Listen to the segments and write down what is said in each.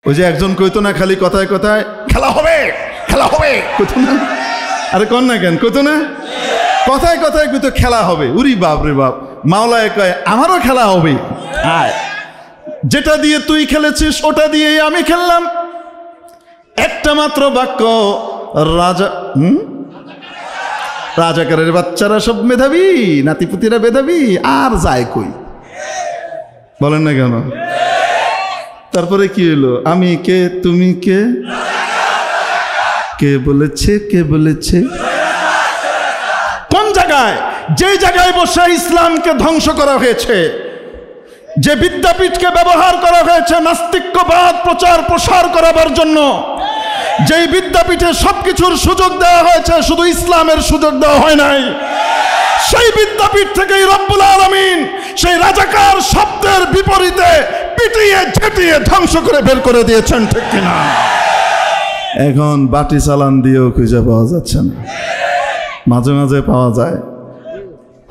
ওই যে একজন কইতো না খালি কথায় কথায় খেলা হবে খেলা হবে, কইতো না? আরে কন না কেন, কইতো না? কথায় কথায় কইতো খেলা হবে। উরি বাপ রে বাপ, মাওলায় কয় আমারও খেলা হবে। আয়, যেটা দিয়ে তুই খেলেছিস ওটা দিয়েই আমি খেললাম। একটা মাত্র বাক্য, রাজা রাজাকারের বাচ্চারা সব মেধাবী, নাতিপুতিরা মেধাবী, আর যায় কই? বলেন না কেন? তারপরে কি হলো? আমি কে, তুমি কে? কে বলেছে, কে বলেছে? কোন জায়গায়? যে জায়গায় বসে ইসলামকে ধ্বংস করা হয়েছে, যে বিদ্যাপীঠকে ব্যবহার করা হয়েছে নাস্তিক্যবাদ প্রচার প্রসার করাবার জন্য, যেই বিদ্যাপীঠে সবকিছুর সুযোগ দেওয়া হয়েছে, শুধু ইসলামের সুযোগ দেওয়া হয় নাই, সেই বিদ্যাপীঠ থেকেই রব্বুল আলামিন সেই রাজাকার শব্দের বিপরীতে পিটিয়ে ঝেঁটিয়ে ধ্বংস করে বের করে দিয়েছেন, ঠিক কিনা? এখন বাটি চালান দিয়েও খুঁজে পাওয়া যাচ্ছে না, মাঝে মাঝে পাওয়া যায়।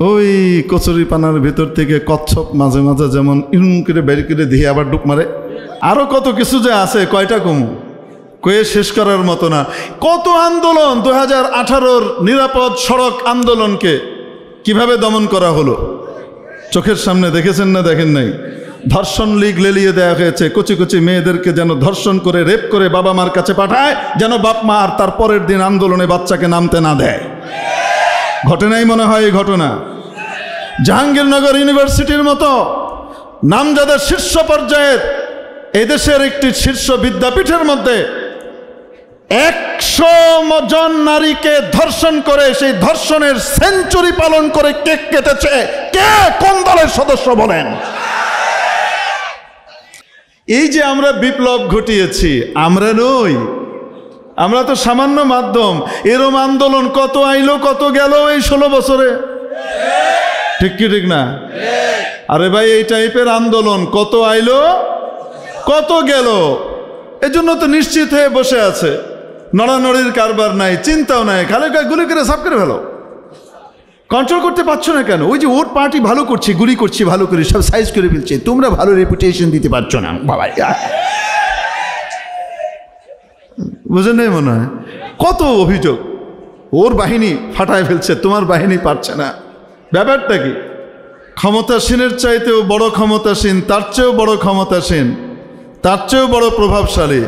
ওই কচুরি পানার ভিতর থেকে কচ্ছপ মাঝে মাঝে যেমন ইরুম করে বের করে দিয়ে আবার ডুব মারে। আরো কত কিছু যে আছে, কয়টা কমু কয়ে শেষ করার মতো না। কত আন্দোলন, 2018-র নিরাপদ সড়ক আন্দোলনকে কিভাবে দমন করা হলো চোখের সামনে দেখেছেন না দেখেন নাই? ধর্ষণ লীগ লেলিয়ে দেওয়া হয়েছে, কচি কচি মেয়েদেরকে যেন ধর্ষণ করে রেপ করে বাবা মার কাছে পাঠায়, যেন বাপ মা আর তার পরের দিন আন্দোলনে বাচ্চাকে নামতে না দেয়। ঘটনাই মনে হয় এই ঘটনা। জাহাঙ্গীরনগর ইউনিভার্সিটির মতো নামজাদা শীর্ষ পর্যায়ের এদেশের একটি শীর্ষ বিদ্যাপীঠের মধ্যে 100 জন নারীকে ধর্ষণ করে সেই ধর্ষণের সেঞ্চুরি পালন করে কেক কেটেছে কে? কোন দলের সদস্য বলেন? এই যে আমরা বিপ্লব ঘটিয়েছি, আমরা নই, আমরা তো সামান্য মাধ্যম। এরম আন্দোলন কত আইলো কত গেল এই 16 বছরে, ঠিক কি ঠিক না? আরে ভাই, এই টাইপের আন্দোলন কত আইলো কত গেল, এজন্য তো নিশ্চিত হয়ে বসে আছে, নড়ানড়ির কারবার নাই, চিন্তাও নাই, খালি গুলি করে সাফ করে ফেলো। কন্ট্রোল করতে পারছো না কেন? ওই যে ওর পার্টি ভালো করছে, গুলি করছে ভালো করে, সব সাইজ করে ফেলছে, তোমরা ভালো রেপুটেশন দিতে পারছো না বাবা। বুঝেন নাই মনে হয়? কত অভিযোগ, ওর বাহিনী ফাটায় ফেলছে, তোমার বাহিনী পারছে না। ব্যাপারটা কি? ক্ষমতাসীনের চাইতেও বড় ক্ষমতাসীন, তার চেয়েও বড় ক্ষমতাসীন, তার চেয়েও বড় প্রভাবশালী,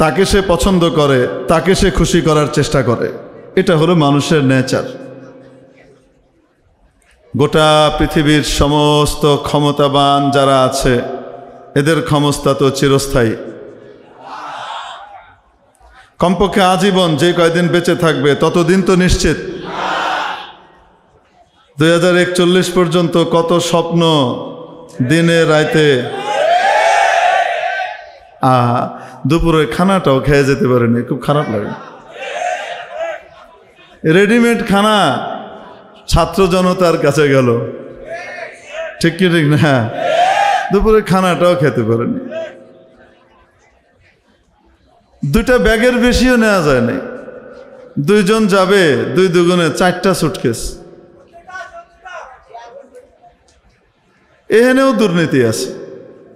তাকে সে পছন্দ করে, তাকে সে খুশি করার চেষ্টা করে। এটা হলো মানুষের নেচার। গোটা পৃথিবীর সমস্ত ক্ষমতাবান যারা আছে, এদের ক্ষমতা তো চিরস্থায়ী, কমপক্ষে আজীবন, যে কয়দিন বেঁচে থাকবে ততদিন তো নিশ্চিত। 2041 পর্যন্ত কত স্বপ্ন দিনে রাতে, দুপুরে খানাটাও খেয়ে যেতে পারেনি, খুব খারাপ লাগে। রেডিমেড খানা ছাত্র জনতার কাছে গেল, ঠিক কি ঠিক না? দুপুরে খানাটাও খেতে পারেনি। 2টা ব্যাগের বেশিও নেওয়া যায় না, 2 জন যাবে, 2 দুগুণে 4টা সুটকেস। এখানেও দুর্নীতি আছে।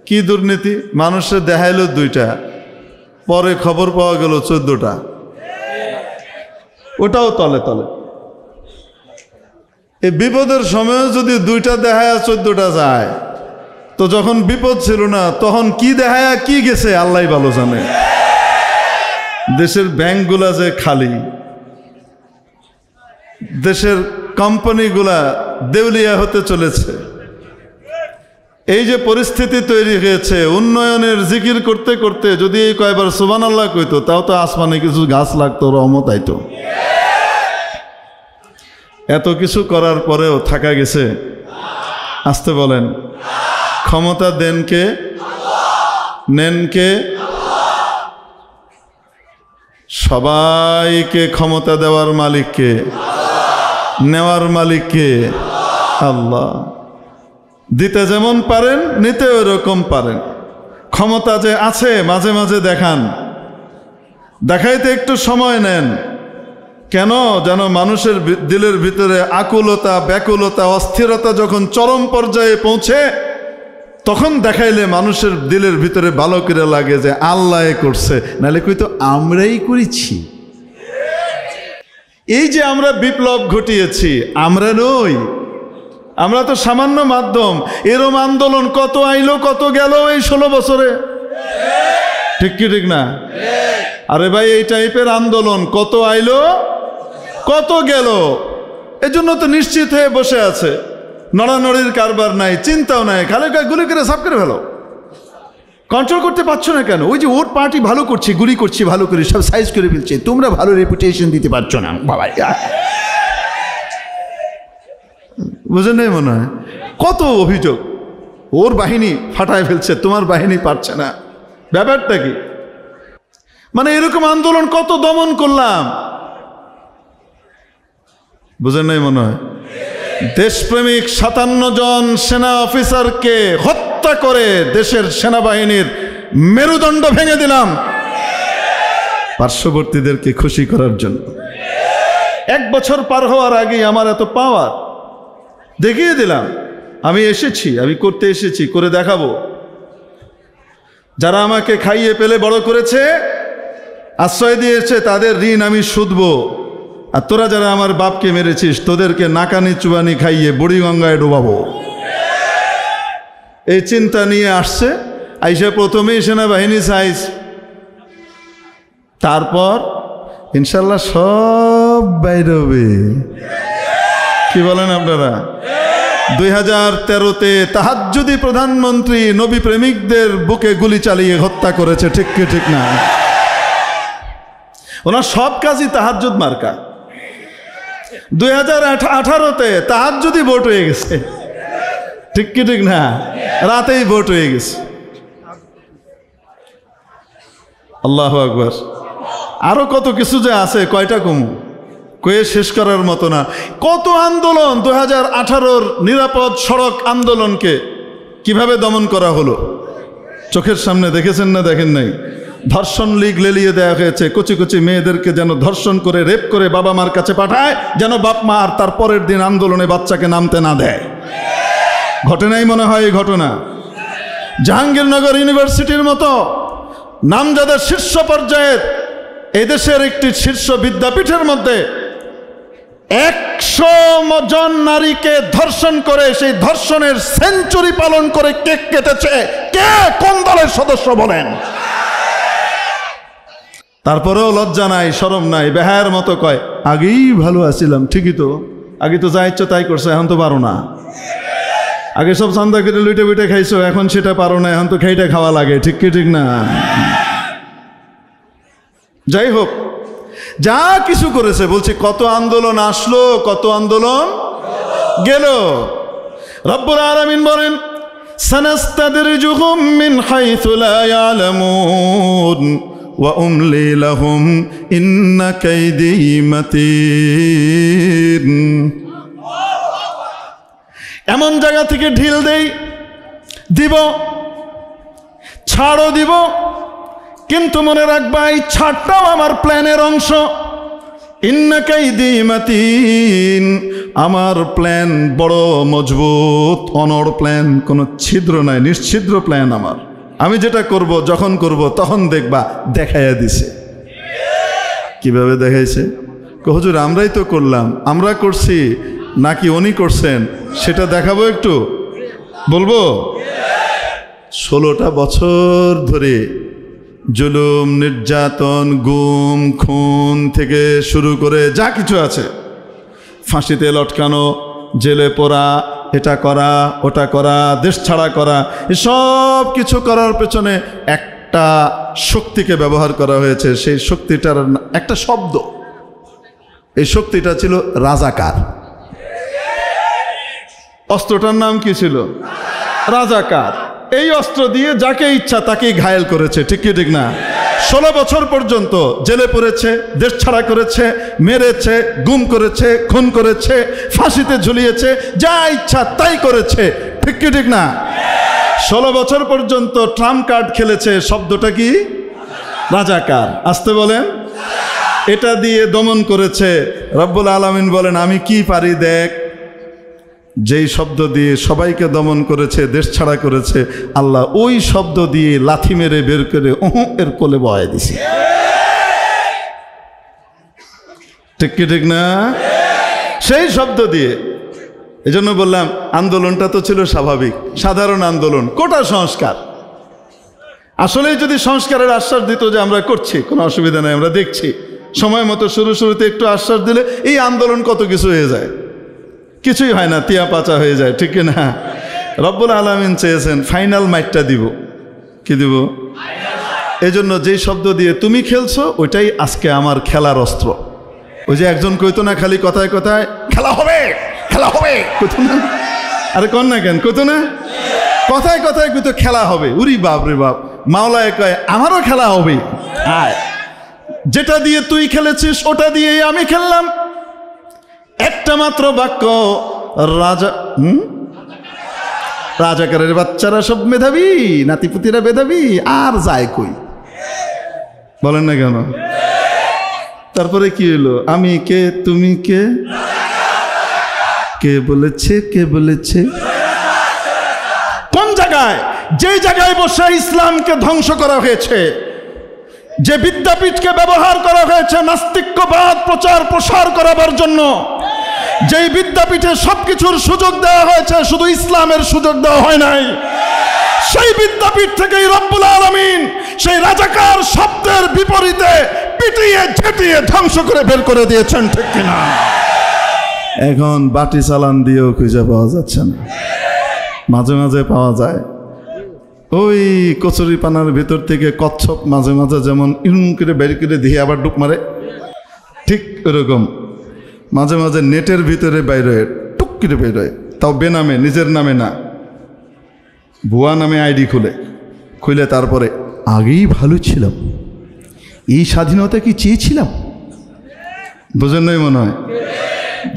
কি দুর্নীতি? মানুষের দেখাইল 2টা, পরে খবর পাওয়া গেল 14টা, ওটাও তলে তলে। এই বিপদের সময় যদি 2টা দেখায় 14টা যায়, তো যখন বিপদ ছিল না তখন কি দেখায় কি গেছে আল্লাহ ভালো জানে। দেশের ব্যাংকগুলা যে খালি, দেশের কোম্পানিগুলা দেউলিয়া হতে চলেছে, এই যে পরিস্থিতি তৈরি হয়েছে, উন্নয়নের জিকির করতে করতে যদি কয়বার সুবহানাল্লাহ কইতো, তাও তো আসমানে কিছু গাছ লাগতো, রহমত আইতো। এত কিছু করার পরেও থাকা গেছে। আসতে বলেন, ক্ষমতা দেন কে? নেন কে? সবাইকে ক্ষমতা দেওয়ার মালিক কে? নেওয়ার মালিক কে? আল্লাহ। দিতে যেমন পারেন, নিতে ওরকম পারেন। ক্ষমতা যে আছে মাঝে মাঝে দেখান, দেখাইতে একটু সময় নেন। কেন? যেন মানুষের দিলের ভিতরে আকুলতা, ব্যাকুলতা, অস্থিরতা যখন চরম পর্যায়ে পৌঁছে, তখন দেখাইলে মানুষের দিলের ভিতরে ভালো করে লাগে যে আল্লাহ করছে, নাহলে কই তো আমরাই করেছি। এই যে আমরা বিপ্লব ঘটিয়েছি, আমরা নই, আমরা তো সামান্য মাধ্যম। এরম আন্দোলন কত আইলো কত গেল এই 16 বছরে, ঠিক কি ঠিক না? আরে ভাই, এই টাইপের আন্দোলন কত আইলো কত গেল, এজন্য তো নিশ্চিত হয়ে বসে আছে, নড়ানড়ির কারবার নাই, চিন্তাও নাই, খালি গুলি করে সাফ করে ফেলো। কন্ট্রোল করতে পারছো না কেন? ওই যে ওর পার্টি ভালো করছে, গুলি করছে ভালো করে, সব সাইজ করে ফেলছে, তোমরা ভালো রেপুটেশন দিতে পারছো না বাবা। বুঝেন নাই মনে হয়? কত অভিযোগ, ওর বাহিনী ফাটায় ফেলছে, তোমার বাহিনী পারছে না। ব্যাপারটা কি? মানে এরকম আন্দোলন কত দমন করলাম, বুঝেন নাই মনে হয়? দেশপ্রেমিক 57 জন সেনা অফিসারকে হত্যা করে দেশের সেনাবাহিনীর মেরুদণ্ড ভেঙে দিলাম পার্শ্ববর্তীদেরকে খুশি করার জন্য। 1 বছর পার হওয়ার আগেই আমার এত পাওয়ার দেখিয়ে দিলাম। আমি এসেছি, আমি করতে এসেছি, করে দেখাবো। যারা আমাকে খাইয়ে পেলে বড় করেছে, আশ্রয় দিয়েছে, তাদের ঋণ আমি শুধবো। আর তোরা যারা আমার বাপকে মেরেছিস, তোদেরকে নাকানি চুবানি খাইয়ে বুড়িগঙ্গায় ডুবাবো। এই চিন্তা নিয়ে আসছে। আইসা প্রথমেই সেনাবাহিনী সাইজ, তারপর ইনশাল্লাহ সব বাইরে হবে। কি বলেন আপনারা? 2013-তে তাহাজ্জুদি প্রধানমন্ত্রী নবী প্রেমিকদের বুকে গুলি চালিয়ে হত্যা করেছে, ঠিক কি ঠিক না? ওনার সব কাজই তাহাজ্জুদ মার্কা। 2018-তে তাহাজ্জুদি ভোট হয়ে গেছে, ঠিক কি ঠিক না? রাতেই ভোট হয়ে গেছে। আল্লাহু আকবার। আরো কত কিছু যে আছে, কয়টা কমু, কয়ে শেষ করার মতো না। কত আন্দোলন, 2018-র নিরাপদ সড়ক আন্দোলনকে কিভাবে দমন করা হলো চোখের সামনে দেখেছেন না দেখেন নাই? ধর্ষণ লীগ লেলিয়ে দেওয়া হয়েছে, কচি কচি মেয়েদেরকে যেন ধর্ষণ করে রেপ করে বাবা মার কাছে পাঠায়, যেন বাপ মা আর তার পরের দিন আন্দোলনে বাচ্চাকে নামতে না দেয়। ঘটনাই মনে হয় এই ঘটনা। জাহাঙ্গীরনগর ইউনিভার্সিটির মতো নামজাদা শীর্ষ পর্যায়ের এদেশের একটি শীর্ষ বিদ্যাপীঠের মধ্যে 100 জন নারীকে ধর্ষণ করে সেই ধর্ষণের সেঞ্চুরি পালন করে কেক কেটেছে কে? কোন দলের সদস্য বলেন? তারপরেও লজ্জা নাই, শরম নাই, বেহায়ের মতো কয় আগেই ভালো আছিলাম। ঠিকই তো, আগে তো যা ইচ্ছা তাই করছো, এখন তো পারো না। আগে সব চান্দা কেটে লুইটে বুইটে খাইছো, এখন সেটা পারো না, এখন তো খেইটা খাওয়া লাগে, ঠিক কি ঠিক না? যাই হোক, যা কিছু করেছে, বলছি কত আন্দোলন আসলো, কত আন্দোলন গেল। রব্বুল আলামিন বলেন, সানাস্তাদরিজুহুম মিন হাইসু লা ইয়ালামুন ওয়া উমলি লাহুম ইন্না কাইদি মাতিন। এমন জায়গা থেকে ঢিল দিব, ছাড়ও দিব, কিন্তু মনে রাখবা এই ছাড়টাও আমার প্ল্যানের অংশ। ইন্না কাইদি মাতিন, আমার প্ল্যান বড় মজবুত, অনড় প্ল্যান, কোনো ছিদ্র নাই, নিশ্ছিদ্র প্ল্যান আমার। আমি যেটা করব, যখন করব, তখন দেখবা দেখাইয়া দিছে। কিভাবে দেখাইছে? হুজুর আমরাই তো করলাম, আমরা করছি নাকি উনি করছেন সেটা দেখাবো, একটু বলবো। 16টা বছর ধরে জুলুম, নির্যাতন, গুম, খুন থেকে শুরু করে যা কিছু আছে, ফাঁসিতে লটকানো, জেলে পোড়া, এটা করা ওটা করা, দেশ ছাড়া করা, এসব কিছু করার পেছনে একটা শক্তিকে ব্যবহার করা হয়েছে। সেই শক্তিটার একটা শব্দ, এই শক্তিটা ছিল রাজাকার। অস্ত্রটার নাম কি ছিল? রাজাকার। এই অস্ত্র দিয়ে যাকে ইচ্ছা তাকেই ঘায়েল করেছে, ঠিক কি ঠিক না? 16 বছর পর্যন্ত জেলে পড়েছে, দেশ ছাড়া করেছে, মেরেছে, গুম করেছে, খুন করেছে, ফাঁসিতে ঝুলিয়েছে, যা ইচ্ছা তাই করেছে, ঠিক কি ঠিক না? 16 বছর পর্যন্ত ট্রাম্প কার্ড খেলেছে। শব্দটা কি? রাজাকার। আসতে বলেন। এটা দিয়ে দমন করেছে। রব্বুল আলামিন বলেন, আমি কি পারি দেখ। যেই শব্দ দিয়ে সবাইকে দমন করেছে, দেশ ছাড়া করেছে, আল্লাহ ওই শব্দ দিয়ে লাথি মেরে বের করে এর কোলে বয়ায় দিছে। ঠিক কি ঠিক না? সেই শব্দ দিয়ে। এজন্য বললাম আন্দোলনটা তো ছিল স্বাভাবিক, সাধারণ আন্দোলন, কোটা সংস্কার। আসলে যদি সংস্কারের আশ্বাস দিত যে আমরা করছি, কোনো অসুবিধা নেই, আমরা দেখছি, সময় মতো শুরুতে একটু আশ্বাস দিলে এই আন্দোলন কত কিছু হয়ে যায়। কিছুই হয় না, তিয়া পাচা হয়ে যায়। ঠিক না? রব্বুল আলামিন চেয়েছেন ফাইনাল মাইটটা দিব। কি দিব? এজন্য যেই শব্দ দিয়ে তুমি খেলছো ওইটাই আজকে আমার খেলার অস্ত্র। ওই যে একজন কইতো না খালি কথায় কথায় খেলা হবে, খেলা হবে, কইতো না? আরে কন না কেন, কইতো না? কথায় কথায় কইতো খেলা হবে। উরি বাপ রে বাপ, মাওলায় কয় আমারও খেলা হবে। আয়, যেটা দিয়ে তুই খেলেছিস ওটা দিয়েই আমি খেললাম। একটা মাত্র বাক্য, রাজাকারের বাচ্চারা সব মেধাবী, নাতিপুতিরা মেধাবী, আর যায় কই? বলেন না কেন? তারপরে কি হলো? আমি কে, তুমি কে? কে বলেছে? কে বলেছে? কোন জায়গায়? যে জায়গায় বসে ইসলামকে ধ্বংস করা হয়েছে, যে বিদ্যাপীঠকে ব্যবহার করা হয়েছে নাস্তিক্যবাদ প্রচার প্রসার করাবার জন্য, যেই বিদ্যাপীঠে সবকিছুর সুযোগ দেওয়া হয়েছে, শুধু ইসলামের সুযোগ দেওয়া হয় নাই, সেই বিদ্যাপীঠ থেকেই রব্বুল আলামিন সেই রাজাকার শব্দের বিপরীতে পিটিয়ে ঝেঁটিয়ে ধ্বংস করে বের করে দিয়েছেন। ঠিক কিনা? এখন বাটি চালান দিয়েও খুঁজে পাওয়া যাচ্ছে না, মাঝে মাঝে পাওয়া যায়। ওই কচুরি পানার ভিতর থেকে কচ্ছপ মাঝে মাঝে যেমন ইরুম করে বের করে দিয়ে আবার ডুব মারে, ঠিক ওরকম মাঝে মাঝে নেটের ভিতরে বাইরে টুক করে বেরোয়, তাও বেনামে, নিজের নামে না, ভুয়া নামে আইডি খুলে তারপরে আগেই ভালো ছিলাম, এই স্বাধীনতা কি চেয়েছিলাম, বুঝেন নাই মনে হয়?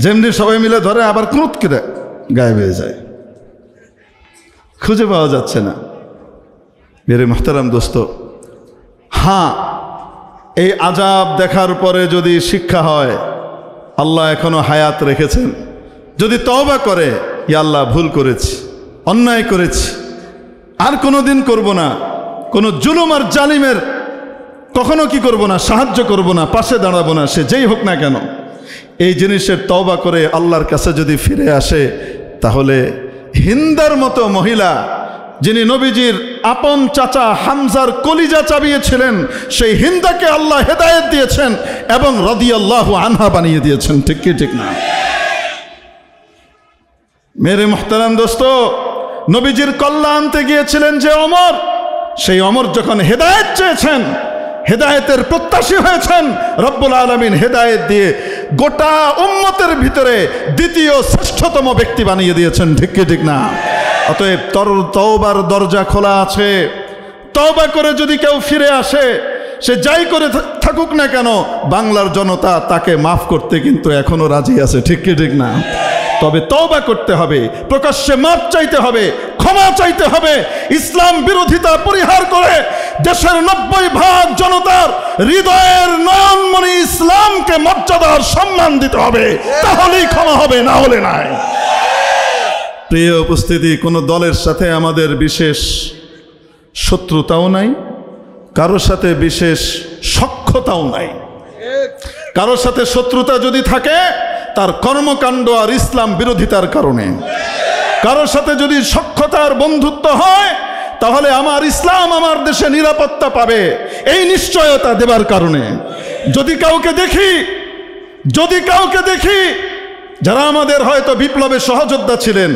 যেমনি সবাই মিলে ধরে আবার ক্রুত করে গায়েব হয়ে যায়, খুঁজে পাওয়া যাচ্ছে না। মেরে মুহতারাম দোস্ত, হ্যাঁ, এই আযাব দেখার পরে যদি শিক্ষা হয়, আল্লাহ এখনো হায়াত রেখেছেন, যদি তওবা করে, ইয়া আল্লাহ ভুল করেছি, অন্যায় করেছি, আর কোনো দিন করব না, কোনো জুলুম আর জালিমের কখনো কি করব না, সাহায্য করব না, পাশে দাঁড়াবো না, সে যেই হোক না কেন, এই জিনিসের তওবা করে আল্লাহর কাছে যদি ফিরে আসে, তাহলে হিন্দার মতো মহিলা, যিনি নবীজির আপন চাচা হামজার কলিজা চাবিয়েছিলেন, সেই হিন্দাকে আল্লাহ হেদায়েত দিয়েছেন এবং রাদিয়াল্লাহু আনহা বানিয়ে দিয়েছেন। ঠিক কি ঠিক না? মেরে মুহতারাম দোস্ত, নবীজির কল্যাণ আনতে গিয়েছিলেন যে ওমর, সেই ওমর যখন হেদায়েত চেয়েছেন, হেদায়েতের প্রত্যাশী হয়েছেন, রব্বুল আলামিন হেদায়েত দিয়ে গোটা উম্মতের ভিতরে দ্বিতীয় শ্রেষ্ঠতম ব্যক্তি বানিয়ে দিয়েছেন। ঠিক কি ঠিক না? অতএব তওবার দরজা খোলা আছে। তওবা করে যদি কেউ ফিরে আসে, সে যাই করে থাকুক না কেন, বাংলার জনতা তাকে মাফ করতে কিন্তু এখনো রাজি আছে। ঠিক কি ঠিক না? তবে তওবা করতে হবে, প্রকাশ্যে মাপ চাইতে হবে, ক্ষমা চাইতে হবে, ইসলাম বিরোধিতা পরিহার করে দেশের 90% জনতার হৃদয়ের নয়নমণি ইসলামকে মর্যাদার সম্মান দিতে হবে, তাহলেই ক্ষমা হবে, না হলে নাই। প্রিয় উপস্থিতি, কোনো দলের সাথে আমাদের বিশেষ শত্রুতাও নাই, কারোর সাথে বিশেষ সখ্যতাও নাই। কারোর সাথে শত্রুতা যদি থাকে, তার কর্মকাণ্ড আর ইসলাম বিরোধিতার কারণে। কারোর সাথে যদি সখ্যতার বন্ধুত্ব হয়, তাহলে আমার ইসলাম আমার দেশে নিরাপত্তা পাবে, এই নিশ্চয়তা দেবার কারণে। যদি কাউকে দেখি যারা আমাদের হয়তো বিপ্লবে সহযোদ্ধা ছিলেন,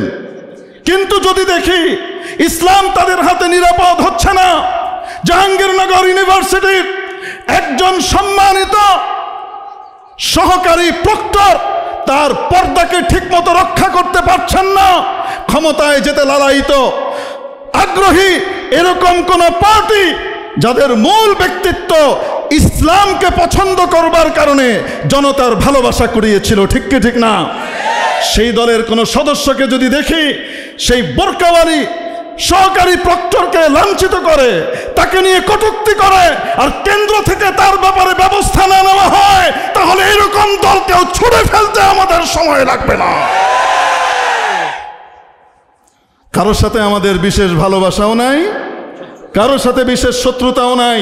কিন্তু যদি দেখি ইসলাম তাদের হাতে নিরাপদ হচ্ছে না, জাহাঙ্গীরনগর ইউনিভার্সিটির একজন সম্মানিত সহকারী প্রক্টর তার পর্দাকে ঠিকমতো রক্ষা করতে পারছেন না, ক্ষমতায় যেতে লালায়িত আগ্রহী এরকম কোন পার্টি যাদের মূল ব্যক্তিত্ব ইসলামকে পছন্দ করবার কারণে জনতার ভালোবাসা কুড়িয়েছিল, ঠিক কি ঠিক না? সেই দলের কোন সদস্যকে যদি দেখি সেই বোরকাওয়ালি সহকারী প্রক্টরকে লাঞ্ছিত করে, তাকে নিয়ে কটূক্তি করে, আর কেন্দ্র থেকে তার ব্যাপারে ব্যবস্থা না নেওয়া হয়, তাহলে এরকম দলকেও ছুড়ে ফেলতে আমাদের সময় লাগবে না। কারোর সাথে আমাদের বিশেষ ভালোবাসাও নাই, কারোর সাথে বিশেষ শত্রুতাও নাই।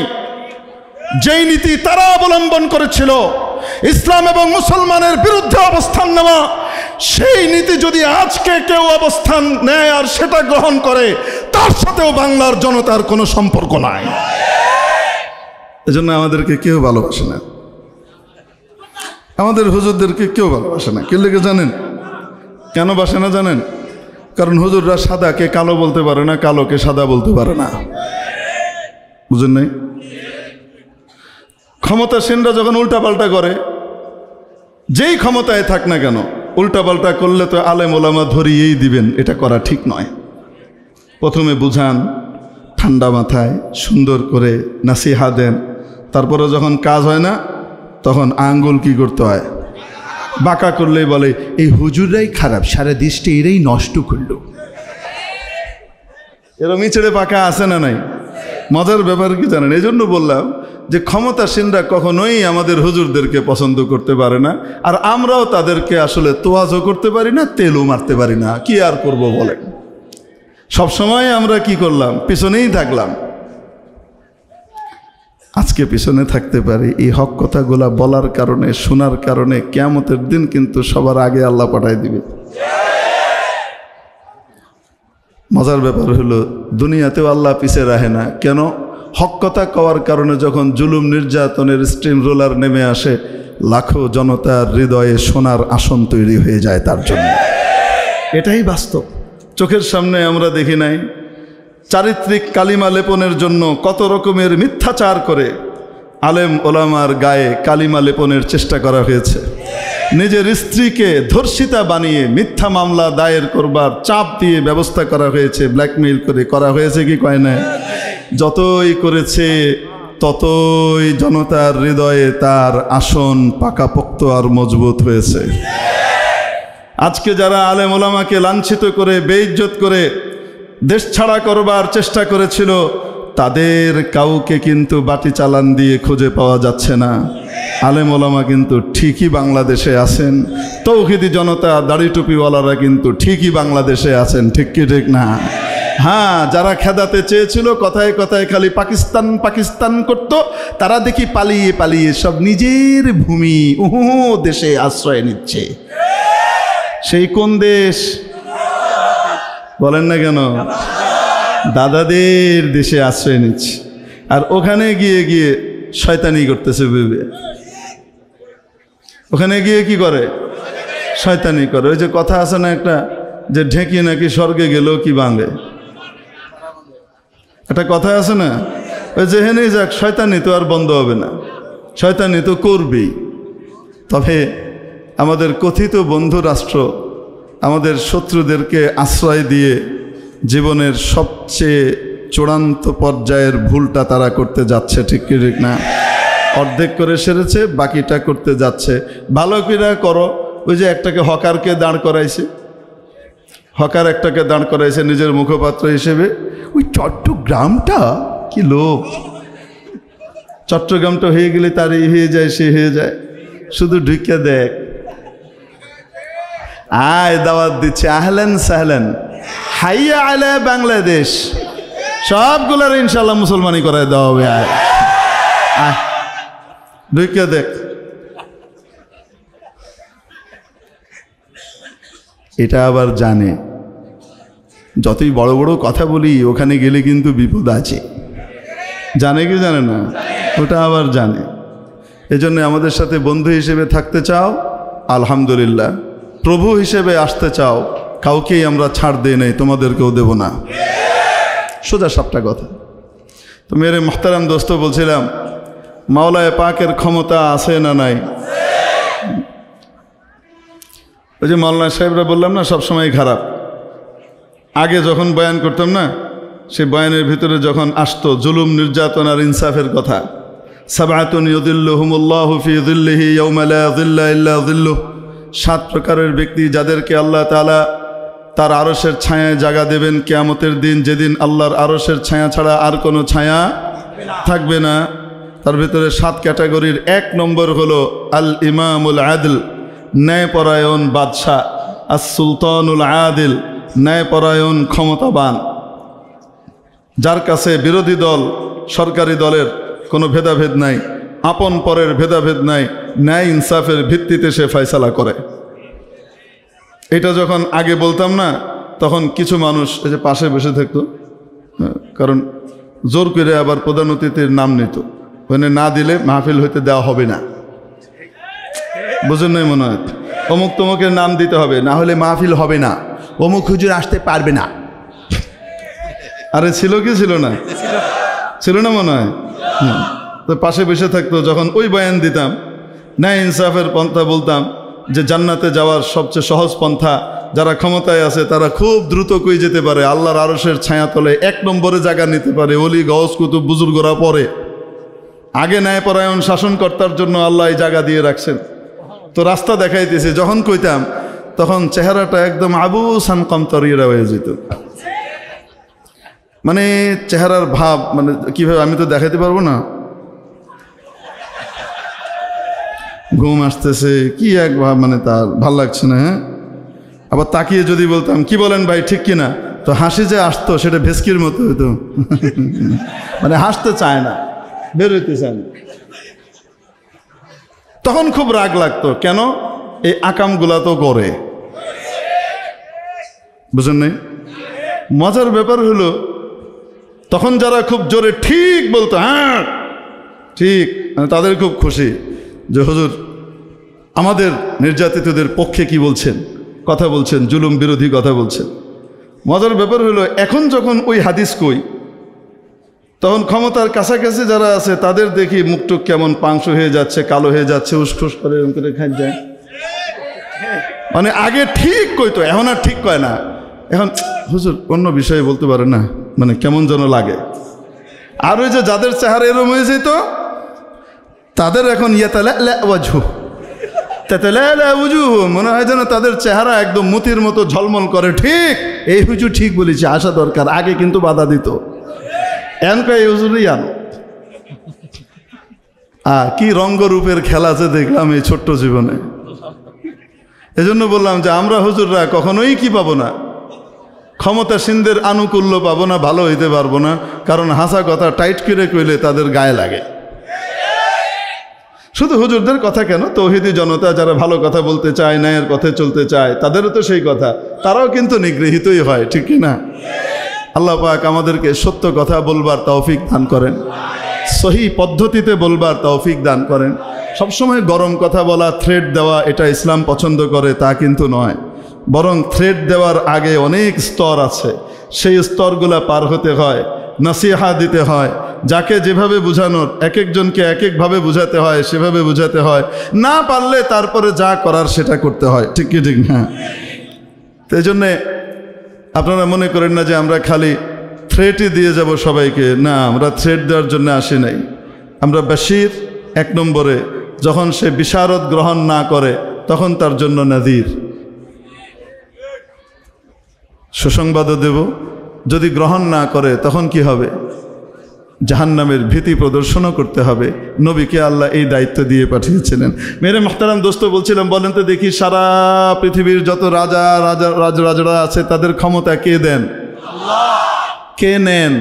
যেই নীতি তারা অবলম্বন করেছিল, ইসলাম এবং মুসলমানের বিরুদ্ধে অবস্থান নেওয়া, সেই নীতি যদি আজকে কেউ অবস্থান নেয় আর সেটা গ্রহণ করে, তার সাথেও বাংলার জনতার কোনো সম্পর্ক নাই। এজন্য আমাদেরকে কেউ ভালোবাসে না, আমাদের হুজুরদেরকে কেউ ভালোবাসে না। কে লেগে জানেন কেন বাসে না? জানেন? কারণ হুজুররা সাদাকে কালো বলতে পারে না, কালোকে সাদা বলতে পারে না। বুঝেন নাই? ক্ষমতাসীনরা যখন উল্টাপাল্টা করে, যেই ক্ষমতায় থাক না কেন, উল্টাপাল্টা করলে তো আলেম ওলামা ধরিয়েই দিবেন, এটা করা ঠিক নয়। প্রথমে বুঝান, ঠান্ডা মাথায় সুন্দর করে নাসিহা দেন, তারপরে যখন কাজ হয় না তখন আঙ্গুল কি করতে হয়, বাঁকা করলেই বলে এই হুজুররাই খারাপ, সারা দেশটা এরাই নষ্ট করলো। এরম ছেড়ে পাকা আছে না নাই? মজার ব্যাপার কি জানেন? এই জন্য বললাম যে ক্ষমতাসীনরা কখনোই আমাদের হুজুরদেরকে পছন্দ করতে পারে না, আর আমরাও তাদেরকে আসলে তোয়াজও করতে পারি না, তেলও মারতে পারি না। কি আর করব বলেন? সবসময় আমরা কি করলাম? পিছনেই থাকলাম। আজকে পিছনে থাকতে পারি এই হক কথাগুলা বলার কারণে, শোনার কারণে কিয়ামতের দিন কিন্তু সবার আগে আল্লাহ পাঠায় দিবে। মজার ব্যাপার হলো দুনিয়াতেও আল্লাহ পিছে রাখে না। কেন? হক কথা কওয়ার কারণে যখন জুলুম নির্যাতনের স্ট্রিম রোলার নেমে আসে, লাখো জনতার হৃদয়ে সোনার আসন তৈরি হয়ে যায় তার জন্য। এটাই বাস্তব, চোখের সামনে আমরা দেখি নাই? চারিত্রিক কালিমা লেপনের জন্য কত রকমের মিথ্যাচার করে আলেম ওলামার গায়ে কালিমা লেপনের চেষ্টা করা হয়েছে। নিজের স্ত্রীকে ধর্ষিতা বানিয়ে মিথ্যা মামলা দায়ের করবার চাপ দিয়ে ব্যবস্থা করা হয়েছে, ব্ল্যাকমেইল করে করা হয়েছে কি কয় না? যতই করেছে ততই জনতার হৃদয়ে তার আসন পাকাপোক্ত আর মজবুত হয়েছে। আজকে যারা আলেম ওলামাকে লাঞ্ছিত করে, বেইজ্জত করে দেশ ছাড়া করবার চেষ্টা করেছিল, তাদের কাউকে কিন্তু বাটি চালান দিয়ে খুঁজে পাওয়া যাচ্ছে না। আলেম ওলামা কিন্তু ঠিকই বাংলাদেশে আছেন, তৌহিদি জনতা দাড়ি টুপিওয়ালারা কিন্তু ঠিকই বাংলাদেশে আছেন। ঠিক কি ঠিক না? হ্যাঁ, যারা খেদাতে চেয়েছিল, কথায় কথায় খালি পাকিস্তান পাকিস্তান করত, তারা দেখি পালিয়ে পালিয়ে সব নিজের ভূমি দেশে আশ্রয় নিচ্ছে। সেই কোন দেশ বলেন না কেন? দাদাদের দেশে আশ্রয় নিচ্ছে, আর ওখানে গিয়ে গিয়ে শয়তানি করতেছে ভেবে। ওখানে গিয়ে কি করে? শয়তানি করে। ওই যে কথা আছে না একটা, যে ঢেঁকি নাকি স্বর্গে গেলেও কি ভাঙে, একটা কথা আছে না? ওই যে হেনেই যাক, শয়তানি তো আর বন্ধ হবে না, শয়তানি তো করবেই। তবে আমাদের কথিত বন্ধু রাষ্ট্র আমাদের শত্রুদেরকে আশ্রয় দিয়ে জীবনের সবচেয়ে চূড়ান্ত পর্যায়ের ভুলটা তারা করতে যাচ্ছে। ঠিক কি ঠিক না? অর্ধেক করে সেরেছে, বাকিটা করতে যাচ্ছে। ভালো করে করো। ওই যে একটাকে হকারকে দাঁড় করাইছে, হকার একটাকে দাঁড় করাইছে নিজের মুখপাত্র হিসেবে। ওই চট্টগ্রামটা কি লোক, চট্টগ্রামটা হয়ে গেলে তার এই হয়ে যায়, সে হয়ে যায়। শুধু ঢুকে দেখ, আয় দাওয়াত দিচ্ছে, আহলেন সাহলেন, হাইয়া আলে বাংলাদেশ, সবগুলার ইনশাল্লাহ মুসলমানি করায় দেওয়া হবে। আয় আয় ঢুকে দেখ। এটা আবার জানে যতই বড় বড় কথা বলি, ওখানে গেলে কিন্তু বিপদ আছে। জানে কি জানে না? ওটা আবার জানে। এজন্য আমাদের সাথে বন্ধু হিসেবে থাকতে চাও, আলহামদুলিল্লাহ। প্রভু হিসেবে আসতে চাও, কাউকেই আমরা ছাড় দিই নাই, তোমাদেরকেও দেব না। সোজা সাপটা কথা। তো মেরে মোহতারাম দোস্ত, বলছিলাম মাওলায়ে পাকের ক্ষমতা আছে না নাই? ওই যে মাওলানা সাহেবরা বললাম না সবসময় খারাপ। আগে যখন বয়ান করতাম না, সেই বয়ানের ভিতরে যখন আসতো জুলুম নির্যাতন আর ইনসাফের কথা, সাবআতুন ইউযিল্লুহুমুল্লাহু ফি যিল্লিহি ইয়াওমা লা যিল্লা ইল্লা যিল্লুহ, 7 প্রকারের ব্যক্তি যাদেরকে আল্লাহ তাআলা তার আরশের ছায়ায় জায়গা দেবেন কিয়ামতের দিন, যেদিন আল্লাহর আরশের ছায়া ছাড়া আর কোনো ছায়া থাকবে না। তার ভিতরে 7 ক্যাটাগরির 1 নম্বর হলো আল ইমামুল আদল, ন্যায়পরায়ণ বাদশাহ, আস সুলতানুল আদিল, ন্যায়পরায়ণ, ক্ষমতাবান, যার কাছে বিরোধী দল সরকারি দলের কোনো ভেদাভেদ নাই, আপন পরের ভেদাভেদ নাই, ন্যায় ইনসাফের ভিত্তিতে সে ফয়সালা করে। এটা যখন আগে বলতাম না, তখন কিছু মানুষ এই যে পাশে বসে থাকতো, কারণ জোর করে আবার প্রধান অতিথির নাম নিত, ওখানে না দিলে মাহফিল হইতে দেওয়া হবে না। বুঝুন নাই মনে হয়, অমুক তমুকের নাম দিতে হবে, না হলে মাহফিল হবে না, অমুক হুজুর আসতে পারবে না। আরে ছিল কি ছিল না? ছিল না মনে হয়। তো পাশে বসে থাকতো, যখন ওই বয়ান দিতাম, ন্যায় ইনসাফের পন্থা বলতাম যে জান্নাতে যাওয়ার সবচেয়ে সহজ পন্থা, যারা ক্ষমতায় আছে তারা খুব দ্রুত কই যেতে পারে, আল্লাহর আরশের ছায়াতলে 1 নম্বরে জায়গা নিতে পারে, ওলি গওস কুতুব বুজুর্গরা পরে। আগে ন্যায়পরায়ণ শাসনকর্তার জন্য আল্লাহ এই জায়গা দিয়ে রাখছেন। তো রাস্তা দেখাইতেছে, যখন কইতাম তখন চেহারাটা একদম আবু সানকমতরিয়া হয়ে যেত। মানে চেহারার ভাব, মানে কিভাবে আমি তো দেখাইতে পারবো না, ঘুম আসতেছে কি এক ভাব, মানে তার ভাল লাগছে না। হ্যাঁ, আবার তাকিয়ে যদি বলতাম কি বলেন ভাই ঠিক কিনা, তো হাসি যে আসতো সেটা ভেস্কির মতো হইতো। মানে হাসতে চায় না, বের হইতে চায় না। তখন খুব রাগ লাগতো, কেন এই আকামগুলা তো করে। বুঝেন নাই? মজার ব্যাপার হলো, তখন যারা খুব জোরে ঠিক বলতো, হ্যাঁ ঠিক, তাদের খুব খুশি যে হুজুর আমাদের নির্যাতিতদের পক্ষে কি বলছেন, কথা বলছেন, জুলুম বিরোধী কথা বলছেন। মজার ব্যাপার হলো, এখন যখন ওই হাদিস কই, তখন ক্ষমতার কাছাকাছি যারা আছে তাদের দেখি মুখটুক কেমন পাংশু হয়ে যাচ্ছে, কালো হয়ে যাচ্ছে, উসখুস করে এরকম করে খাই যায়। মানে আগে ঠিক কইতো, এখন আর ঠিক কয় না। এখন হুজুর অন্য বিষয়ে বলতে পারে না, মানে কেমন যেন লাগে। আর ওই যে যাদের চেহারা এরম হয়ে যেত, তাদের এখন মনে হয় যেন তাদের চেহারা একদম মতির মতো ঝলমল করে। ঠিক, এই হুজুর ঠিক বলেছে, আসা দরকার। আগে কিন্তু বাধা দিত, এই হুজুরই আনো। কি রঙ্গরূপের খেলা আছে দেখলাম এই ছোট্ট জীবনে। এজন্য বললাম যে আমরা হুজুররা কখনোই কি পাবো না, ক্ষমতাসীনদের আনুকূল্য পাবো না, ভালো হইতে পারবো না। কারণ হাসা কথা টাইট করে কইলে তাদের গায়ে লাগে। শুধু হুজুরদের কথা কেন, তৌহিদি জনতা যারা ভালো কথা বলতে চায়, ন্যায়ের পথে চলতে চায়, তাদেরও তো সেই কথা, তারাও কিন্তু নিগৃহীতই হয়। ঠিক কি না? আল্লাহ পাক আমাদেরকে সত্য কথা বলবার তৌফিক দান করেন, সহি পদ্ধতিতে বলবার তৌফিক দান করেন। সবসময় গরম কথা বলা, থ্রেড দেওয়া, এটা ইসলাম পছন্দ করে তা কিন্তু নয়। বরং থ্রেড দেওয়ার আগে অনেক স্তর আছে, সেই স্তরগুলা পার হতে হয়, নসিহা দিতে হয়। যাকে যেভাবে বুঝানোর, এক একজনকে এক একভাবে বুঝাতে হয়, সেভাবে বুঝাতে হয়। না পারলে তারপরে যা করার সেটা করতে হয়। ঠিক কি ঠিক না? তো এই জন্যে আপনারা মনে করেন না যে আমরা খালি থ্রেটই দিয়ে যাব সবাইকে। না, আমরা থ্রেট দেওয়ার জন্য আসি নাই। আমরা বাশির 1 নম্বরে, যখন সে বিশারত গ্রহণ না করে তখন তার জন্য নাযির, সুসংবাদও দেব। যদি গ্রহণ না করে তখন কি হবে? জাহান্নামের ভীতি প্রদর্শনও করতে হবে। নবীকে আল্লাহ এই দায়িত্ব দিয়ে পাঠিয়েছিলেন। মেরে মুহতারাম দোস্ত, বলছিলাম বলেন তো দেখি, সারা পৃথিবীর যত রাজারা আছে তাদের ক্ষমতা কে দেন? কে নেন?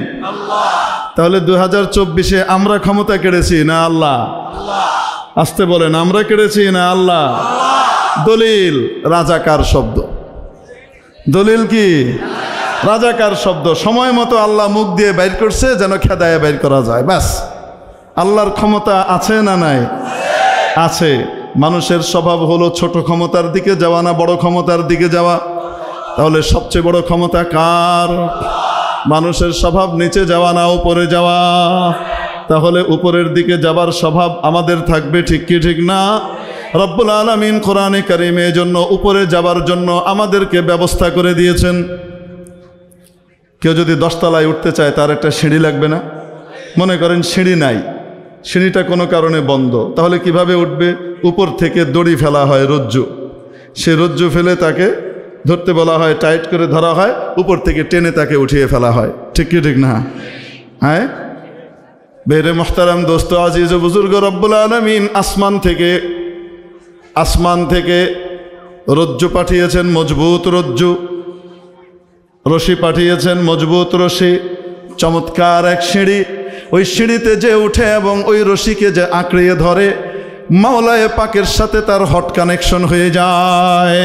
তাহলে 2024-এ আমরা ক্ষমতা কেড়েছি না আল্লাহ? আসতে বলেন, আমরা কেড়েছি না আল্লাহ? দলিল রাজাকার শব্দ। দলিল কি? রাজাকার শব্দ। সময় মতো আল্লাহ মুখ দিয়ে বাইর করছে যেন খেদায় বাইর করা যায়, ব্যাস। আল্লাহর ক্ষমতা আছে না নাই? আছে। মানুষের স্বভাব হলো ছোট ক্ষমতার দিকে যাওয়া না বড় ক্ষমতার দিকে যাওয়া। তাহলে সবচেয়ে বড় ক্ষমতা কার? মানুষের স্বভাব নিচে যাওয়া না উপরে যাওয়া। তাহলে উপরের দিকে যাবার স্বভাব আমাদের থাকবে, ঠিক কি ঠিক না? রব্বুল আলামিন কোরআনে কারিমে জন্য উপরে যাবার জন্য আমাদেরকে ব্যবস্থা করে দিয়েছেন। কেউ যদি 10 তলায় উঠতে চায় তার একটা সিঁড়ি লাগবে না? মনে করেন সিঁড়ি নাই, সিঁড়িটা কোনো কারণে বন্ধ, তাহলে কিভাবে উঠবে? উপর থেকে দড়ি ফেলা হয়, রজ্জু। সে রজ্জু ফেলে তাকে ধরতে বলা হয়, টাইট করে ধরা হয়, উপর থেকে টেনে তাকে উঠিয়ে ফেলা হয়। ঠিক কি ঠিক না? হ্যাঁ বেরে মুহতারাম দোস্ত, আজিজ ও বুজুর্গ, রব্বুল আলামিন আসমান থেকে রজ্জু পাঠিয়েছেন, মজবুত রজ্জু। রশি পাঠিয়েছেন, মজবুত রশি, চমৎকার এক সিঁড়ি। ওই সিঁড়িতে যে উঠে এবং ওই রশিকে যে আঁকড়িয়ে ধরে, মাওলায়ে পাকের সাথে তার হট কানেকশন হয়ে যায়।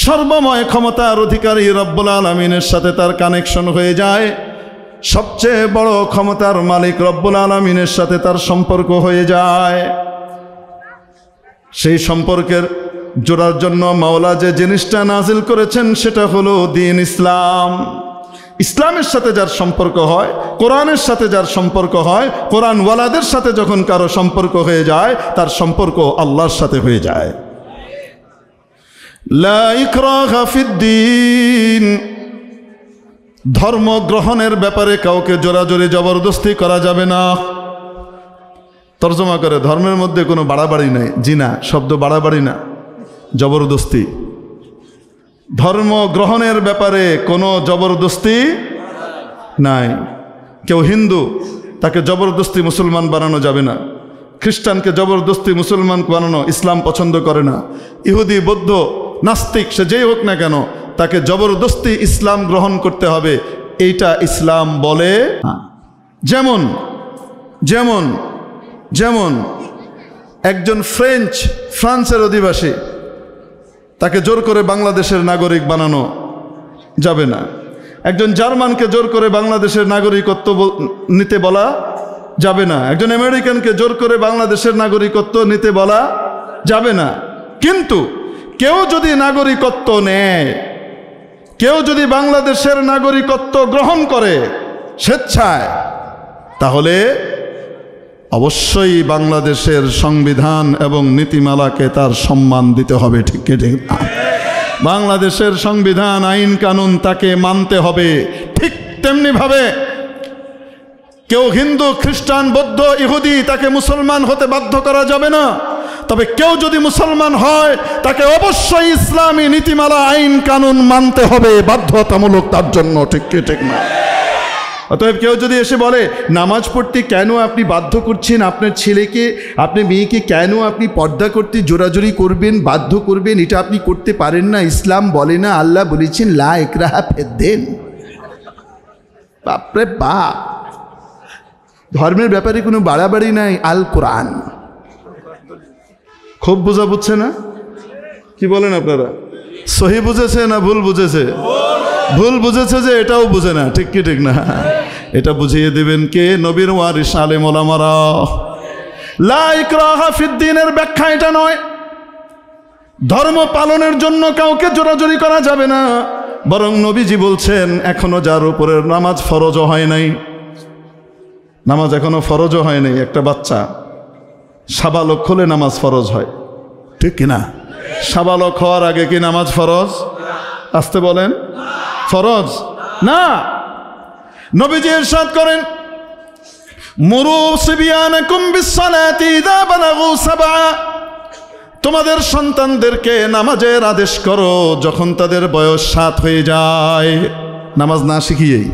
সর্বময় ক্ষমতার অধিকারী রব্বুল আলামিনের সাথে তার কানেকশন হয়ে যায়। সবচেয়ে বড় ক্ষমতার মালিক রব্বুল আলামিনের সাথে তার সম্পর্ক হয়ে যায়। সেই সম্পর্কের জোড়ার জন্য মাওলা যে জিনিসটা নাজিল করেছেন সেটা হলো দ্বীন ইসলাম। ইসলামের সাথে যার সম্পর্ক হয়, কোরআনের সাথে যার সম্পর্ক হয়, কোরআন ওয়ালাদের সাথে যখন কারো সম্পর্ক হয়ে যায়, তার সম্পর্ক আল্লাহর সাথে হয়ে যায়। লা ইকরাহা ফিদ্দীন, ধর্ম গ্রহণের ব্যাপারে কাউকে জোরাজোরি জবরদস্তি করা যাবে না। তর্জমা করে, ধর্মের মধ্যে কোনো বাড়াবাড়ি নাই। জিনা শব্দ বাড়াবাড়ি না, জবরদস্তি। ধর্ম গ্রহণের ব্যাপারে কোনো জবরদস্তি নাই। কেউ হিন্দু, তাকে জবরদস্তি মুসলমান বানানো যাবে না। খ্রিস্টানকে জবরদস্তি মুসলমান বানানো ইসলাম পছন্দ করে না। ইহুদি, বৌদ্ধ, নাস্তিক, সে যেই হোক না কেন, তাকে জবরদস্তি ইসলাম গ্রহণ করতে হবে, এইটা ইসলাম বলে। যেমন যেমন যেমন একজন ফ্রান্সের অধিবাসী, তাকে জোর করে বাংলাদেশের নাগরিক বানানো যাবে না। একজন জার্মানকে জোর করে বাংলাদেশের নাগরিকত্ব নিতে বলা যাবে না। একজন আমেরিকানকে জোর করে বাংলাদেশের নাগরিকত্ব নিতে বলা যাবে না। কিন্তু কেউ যদি নাগরিকত্ব নেয়, কেউ যদি বাংলাদেশের নাগরিকত্ব গ্রহণ করে স্বেচ্ছায়, তাহলে অবশ্যই বাংলাদেশের সংবিধান এবং নীতিমালাকে তার সম্মান দিতে হবে। ঠিক ঠিক না? বাংলাদেশের সংবিধান, আইন কানুন তাকে মানতে হবে। ঠিক তেমনিভাবে কেউ হিন্দু, খ্রিস্টান, বৌদ্ধ, ইহুদি, তাকে মুসলমান হতে বাধ্য করা যাবে না। তবে কেউ যদি মুসলমান হয়, তাকে অবশ্যই ইসলামী নীতিমালা, আইন কানুন মানতে হবে, বাধ্যতামূলক তার জন্য। ঠিক কি ঠিক না? অতএব কেউ যদি এসে বলে নামাজ পড়তে কেন আপনি বাধ্য করছেন আপনার ছেলেকে, আপনি মেয়েকে কেন আপনি পর্দা করতে জোরাজোরি করবেন, বাধ্য করবেন, এটা আপনি করতে পারেন না, ইসলাম বলে না, আল্লাহ বলেছেন লা ইকরাহা ফিদ্দীন। বাপরে বাপ, ধর্মের ব্যাপারে কোনো বাড়াবাড়ি নাই। আল কোরআন খুব বোঝা বুঝছে না? কি বলেন আপনারা? সহি বুঝেছে না ভুল বুঝেছে? ভুল বুঝেছে যে এটাও বুঝে না। ঠিক কি ঠিক না? এটা বুঝিয়ে দেবেন কে? নবীর ওয়ারিস আলেম ওলামারা। লা ইকরাহা ফিদ্দীনের ব্যাখ্যা এটা নয়। ধর্ম পালনের জন্য কাউকে জোরাজোরি করা যাবে না। বরং নবীজি বলছেন, এখনো যার উপরে নামাজ ফরজ হয় নাই, নামাজ এখনো ফরজ হয় নাই, একটা বাচ্চা সাবালক হলে নামাজ ফরজ হয়। ঠিক কিনা? সাবালক হওয়ার আগে কি নামাজ ফরজ? আসতে বলেন, ফরজ না। নবীজি ইরশাদ করেন, মুরু সিবিয়ানাকুম বিসসালাতি ইযা বালাগু সাবআ, তোমাদের সন্তানদেরকে নামাজের আদেশ করো যখন তাদের বয়স 7 হয়ে যায়। নামাজ না শিখিয়েই,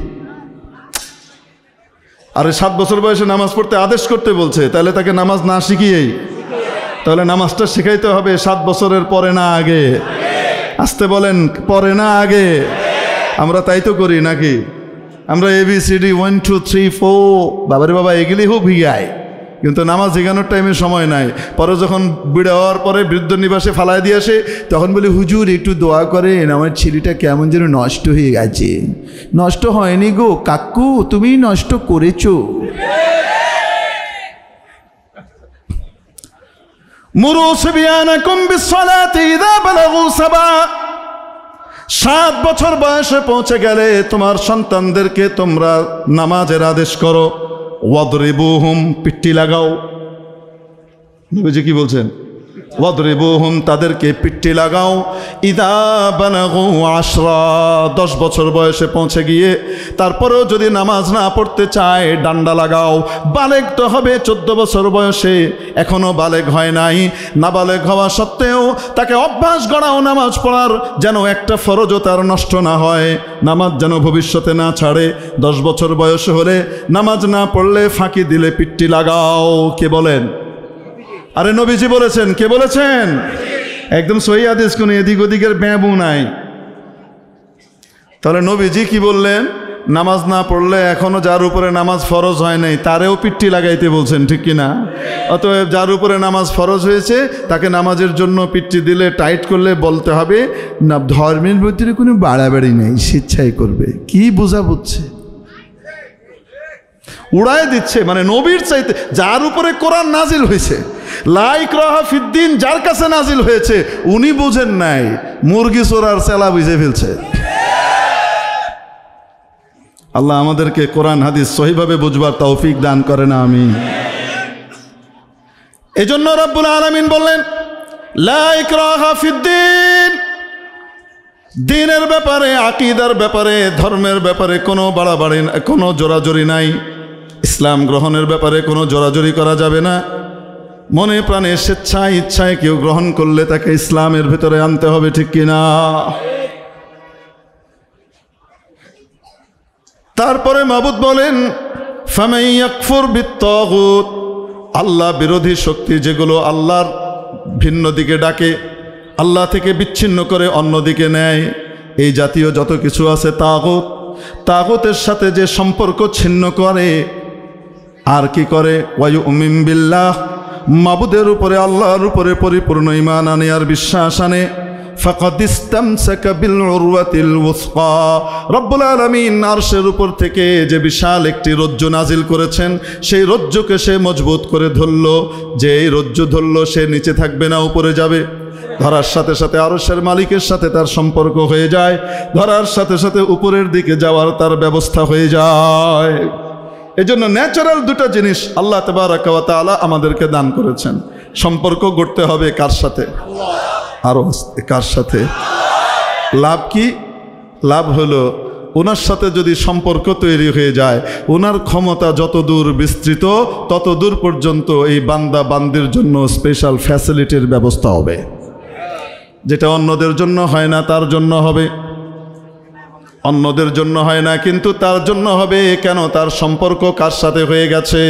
আরে 7 বছর বয়সে নামাজ পড়তে আদেশ করতে বলছে, তাহলে তাকে নামাজ না শিখিয়েই, তাহলে নামাজটা শিখাইতে হবে 7 বছরের পরে না আগে। আসতে বলেন, পরে না আগে। আমরা তাই তো করি নাকি? আমরা ABCD 1 2 3 4 বাবারে বাবা এগুলি হোক ভিগায়, কিন্তু নামাজ শেখানোর টাইমে সময় নাই। পরে যখন বিড়া হওয়ার পরে বৃদ্ধ নিবাসে ফালায় দিয়ে আসে, তখন বলি হুজুর একটু দোয়া করেন, আমার ছেলেটা কেমন যেন নষ্ট হয়ে গেছে। নষ্ট হয়নি গো কাকু, তুমি নষ্ট করেছো। মুরু সিবিয়ানাকুম বিসসালাতি ইযা বালাগু সাবআ, 7 বছর বয়সে পৌঁছে গেলে তোমার সন্তানদেরকে তোমরা নামাজের আদেশ করো। ওয়াদরিবুহুম, পিট্টি লাগাও। নবীজি কি বলছেন? ওয়াদরিবুহুম, তাদেরকে পিট্টি লাগাও। ইযা বালাগু 10 বছর বয়সে পৌঁছে গিয়ে তারপরেও যদি নামাজ না পড়তে চায়, ডান্ডা লাগাও। বালেগ তো হবে 14 বছর বয়সে, এখনো বালেগ হয় নাই। নাবালেগ হওয়া সত্ত্বেও তাকে অভ্যাস গড়াও নামাজ পড়ার, যেন একটা ফরজও তার নষ্ট না হয়, নামাজ যেন ভবিষ্যতে না ছাড়ে। 10 বছর বয়স হলে নামাজ না পড়লে, ফাঁকি দিলে পিট্টি লাগাও। কে বলেন? আরে নবীজি বলেছেন। কে বলেছেন? একদম সহি হাদিস, কোনো এদিক ওদিকের ব্যাবু নাই। তাহলে নবীজি কি বললেন? নামাজ না পড়লে এখনো যার উপরে নামাজ ফরজ হয় নাই তারেও পিট্টি লাগাইতে বলছেন, ঠিক কিনা? অতএব যার উপরে নামাজ ফরজ হয়েছে তাকে নামাজের জন্য পিট্টি দিলে, টাইট করলে বলতে হবে না ধর্মের ভিতরে কোনো বাড়াবাড়ি নেই, স্বেচ্ছাই করবে। কি বোঝা বুঝছে? উড়ায় দিচ্ছে। মানে নবীর চাইতে যার উপরে কোরআন নাজিল হয়েছে, লা ইকরাহা ফিদ্দিন, যার কাছে নাজিল হয়েছে উনি বুঝেন নাই, মুরগি চোরার চেলা বুঝে ফেলছে। আল্লাহ আমাদেরকে কোরআন হাদিস সহিভাবে বুঝবার তৌফিক দান করেন, আমিন। এজন্য রব্বুল আলামিন বললেন লা ইকরাহা ফিদ্দিন, দ্বীনের ব্যাপারে, আকীদার ব্যাপারে, ধর্মের ব্যাপারে কোনো বাড়াবাড়ি, কোনো জোরাজুরি নাই। ইসলাম গ্রহণের ব্যাপারে কোনো জোরাজুরি করা যাবে না। মনে প্রাণে স্বেচ্ছায় ইচ্ছায় কেউ গ্রহণ করলে তাকে ইসলামের ভিতরে আনতে হবে, ঠিক কিনা? তারপরে মাবুদ বলেন ফামান ইয়াকফুর বিত্তাগুত, আল্লাহ বিরোধী শক্তি যেগুলো আল্লাহর ভিন্ন দিকে ডাকে, আল্লাহ থেকে বিচ্ছিন্ন করে অন্য দিকে নেয়, এই জাতীয় যত কিছু আছে তাগুত, তাগুতের সাথে যে সম্পর্ক ছিন্ন করে আর কি করে, ওয়ায়ুমিন বিল্লাহ, মাবুদের উপরে, আল্লাহর উপরে পরিপূর্ণ ঈমান আনে আর বিশ্বাস আনে, ফাকাদ ইসতামসাকা বিল উরওয়াতিল ওয়াসকা, রব্বুল আলামিন আরশের উপর থেকে যে বিশাল একটি রজ্জু নাজিল করেছেন, সেই রজ্জুকে সে মজবুত করে ধরল। যে এই রজ্জু ধরল সে নিচে থাকবে না, উপরে যাবে। ধরার সাথে সাথে আরশের মালিকের সাথে তার সম্পর্ক হয়ে যায়, ধরার সাথে সাথে উপরের দিকে যাওয়ার তার ব্যবস্থা হয়ে যায়। এজন্য ন্যাচারাল দুটো জিনিস আল্লাহ তাবারাকা ওয়া তাআলা আমাদেরকে দান করেছেন। সম্পর্ক গড়তে হবে কার সাথে? আরো কার সাথে? লাভ কি? লাভ হলো ওনার সাথে যদি সম্পর্ক তৈরি হয়ে যায়, ওনার ক্ষমতা যত দূর বিস্তৃত তত দূর পর্যন্ত এই বান্দা বান্দির জন্য স্পেশাল ফ্যাসিলিটির ব্যবস্থা হবে, যেটা অন্যদের জন্য হয় না তার জন্য হবে। অন্যদের জন্য হয় না কিন্তু তার জন্য হবে। কেন? তার সম্পর্ক কার সাথে হয়ে গেছে?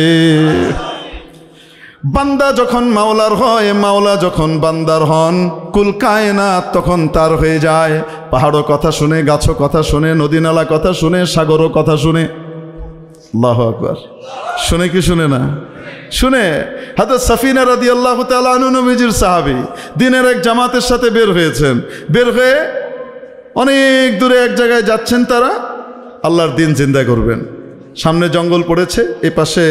বান্দা যখন মাওলার হয়, মাওলা যখন বান্দার হন, কুল কায়নাত তখন তার হয়ে যায়। পাহাড়ও কথা শুনে, গাছও কথা শুনে, নদী নালা কথা শুনে, সাগরও কথা শুনে। আল্লাহু আকবার। শুনে কি শুনে না? শুনে। হযরত সাফিনা রাদিয়াল্লাহু তাআলা আনহু নবীজির সাহাবী, দিনের এক জামাতের সাথে বের হয়েছেন। বের হয়ে অনেক দূরে এক জায়গায় যাচ্ছেন তারা, আল্লাহর দিন জিন্দা করবেন। সামনে জঙ্গল পড়েছে, এ পাশে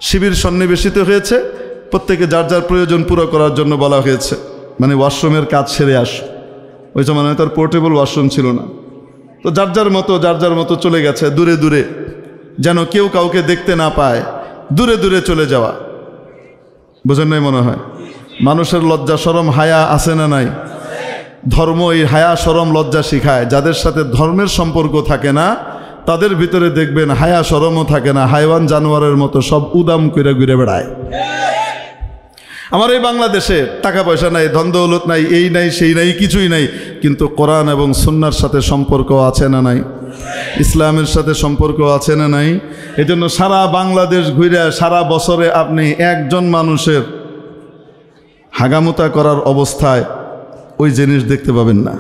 শিবির সন্নিবেশিত হয়েছে, প্রত্যেকে যার যার প্রয়োজন পুরো করার জন্য বলা হয়েছে। মানে ওয়াশরুমের কাজ সেরে আস। ওই সময় তার পোর্টেবল ওয়াশরুম ছিল না, তো যার যার মতো চলে গেছে দূরে দূরে, যেন কেউ কাউকে দেখতে না পায়, দূরে দূরে চলে যাওয়া। বোঝেন নাই মনে হয়? মানুষের লজ্জা শরম হায়া আছে না নাই? ধর্ম এই হায়া শরম লজ্জা শিখায়। যাদের সাথে ধর্মের সম্পর্ক থাকে না তাদের ভিতরে দেখবেন হায়া শরমও থাকে না, হাইওয়ান জানোয়ারের মতো সব উদাম করে ঘুরে বেড়ায়। আমার এই বাংলাদেশে টাকা পয়সা নাই, ধন দৌলত নাই, এই নাই সেই নাই, কিছুই নাই, কিন্তু কোরআন এবং সুন্নাহর সাথে সম্পর্ক আছে না নাই? ইসলামের সাথে সম্পর্ক আছে না নাই? এজন্য সারা বাংলাদেশ ঘুরে সারা বছরে আপনি একজন মানুষের হাগামুতা করার অবস্থায় ওই জিনিস দেখতে পাবেন না।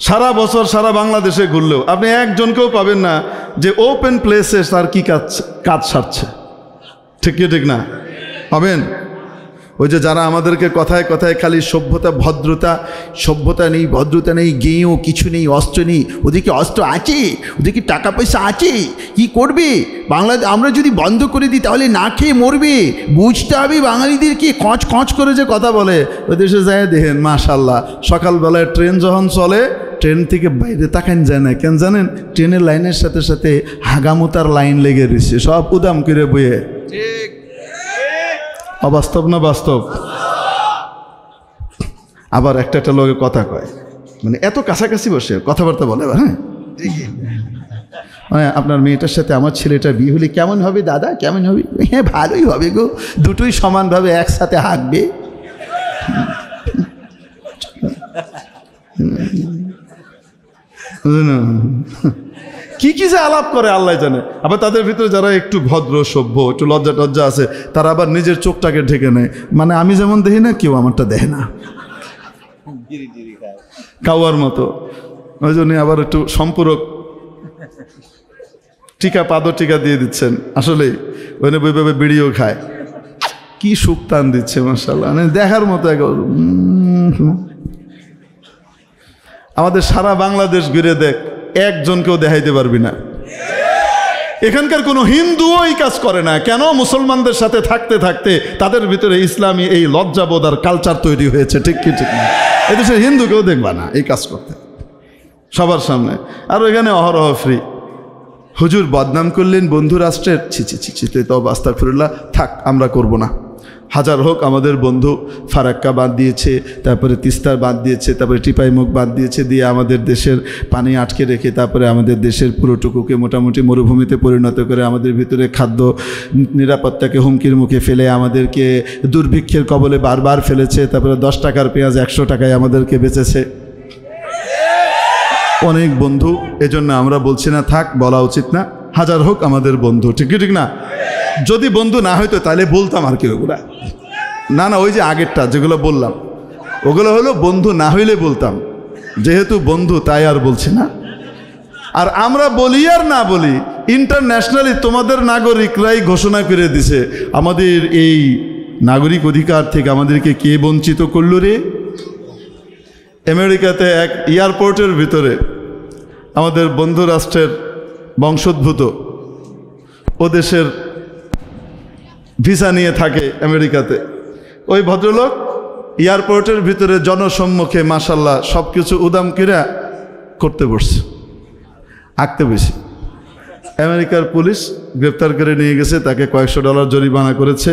সারা বছর সারা বাংলাদেশে ঘুরলেও আপনি একজনকেও পাবেন না যে ওপেন প্লেসে তার কি কাজ সারছে। ঠিক কি ঠিক না? পাবেন? ওই যে যারা আমাদেরকে কথায় কথায় খালি সভ্যতা ভদ্রতা, সভ্যতা নেই, ভদ্রতা নেই, গেঁও কিছু নেই, অস্ত্র নেই, ওদিকে অস্ত্র আছে, ওদিকে টাকা পয়সা আছে, কি করবে বাংলাদেশ? আমরা যদি বন্ধ করে দিই তাহলে না খেয়ে মরবে। বুঝতে হবে বাঙালিদেরকে। কঁচ কঁচ করে যে কথা বলে, ওই দেশে যায় দেখেন মাশাল্লাহ, সকালবেলায় ট্রেন যখন চলে ট্রেন থেকে বাইরে তাকান যায় না। কেন জানেন? ট্রেনের লাইনের সাথে সাথে হাগামুতার লাইন লেগে রয়েছে, সব উদাম করে বইয়ে। অবাস্তব না বাস্তব? আবার একটা লোকে কথা কয়, মানে এত কাছাকাছি বসে কথাবার্তা বলে। হ্যাঁ, আপনার মেয়েটার সাথে আমার ছেলেটার বিয়ে হলে কেমন হবে দাদা? কেমন হবে? হ্যাঁ ভালোই হবে গো, দুটোই সমানভাবে একসাথে হাঁকবে। কি কি যে আলাপ করে আল্লাহ জানে। আবার তাদের ভিতরে যারা একটু ভদ্র সভ্য, একটু লজ্জা টজ্জা আছে, তারা আবার নিজের চোখটাকে ঢেকে নেয়। মানে আমি যেমন দেখি না, কেউ আমারটা দেখে না, কাউয়ার মতো। ওই জন্য আবার একটু সম্পূরক টিকা টিকা দিয়ে দিচ্ছেন। আসলে ওইখানে বইভাবে বিড়িও খায়, কি সুখ টান দিচ্ছে মাশাআল্লাহ, মানে দেখার মতো। আমাদের সারা বাংলাদেশ ঘুরে দেখ, একজনকেও দেখাইতে পারবি না। এখানকার কোনো হিন্দুও এই কাজ করে না। কেন? মুসলমানদের সাথে থাকতে থাকতে তাদের ভিতরে ইসলামী এই লজ্জাবোধ আর কালচার তৈরি হয়েছে। ঠিক কি ঠিক না? এদেশে হিন্দুকেও দেখবা না এই কাজ করতে সবার সামনে। আর এখানে অহরহ ফ্রি। হুজুর বদনাম করলেন বন্ধু রাষ্ট্রের, ছি ছি ছি ছি, তো আস্তাগফিরুল্লাহ, থাক আমরা করব না। হাজার হোক আমাদের বন্ধু ফারাক্কা বাঁধ দিয়েছে, তারপরে তিস্তার বাঁধ দিয়েছে, তারপরে টিপাইমুখ বাঁধ দিয়েছে, দিয়ে আমাদের দেশের পানি আটকে রেখে তারপরে আমাদের দেশের পুরোটুকুকে মোটামুটি মরুভূমিতে পরিণত করে আমাদের ভিতরে খাদ্য নিরাপত্তাকে হুমকির মুখে ফেলে আমাদেরকে দুর্ভিক্ষের কবলে বারবার ফেলেছে। তারপরে 10 টাকার পেঁয়াজ 100 টাকায় আমাদেরকে বেচেছে অনেক বন্ধু। এজন্য আমরা বলছি না, থাক, বলা উচিত না। হাজার হোক আমাদের বন্ধু, ঠিক ঠিক না? যদি বন্ধু না হইতো তাহলে বলতাম আর কি ওগুলা। না না, ওই যে আগেরটা যেগুলো বললাম ওগুলো হলো বন্ধু না হইলে বলতাম, যেহেতু বন্ধু তাই আর বলছি না। আর আমরা বলি আর না বলি, ইন্টারন্যাশনালি তোমাদের নাগরিকরাই ঘোষণা করে দিছে আমাদের এই নাগরিক অধিকার থেকে আমাদেরকে কে বঞ্চিত করল রে? আমেরিকাতে এক এয়ারপোর্টের ভিতরে আমাদের বন্ধু রাষ্ট্রের বংশোদ্ভূত, ও দেশের ভিসা নিয়ে থাকে আমেরিকাতে, ওই ভদ্রলোক এয়ারপোর্টের ভিতরে জনসম্মুখে মাশাল্লাহ সব কিছু উদাম কিরা করতে বসছে, আঁকতে বসে। আমেরিকার পুলিশ গ্রেপ্তার করে নিয়ে গেছে, তাকে কয়েকশো ডলার জরিমানা করেছে।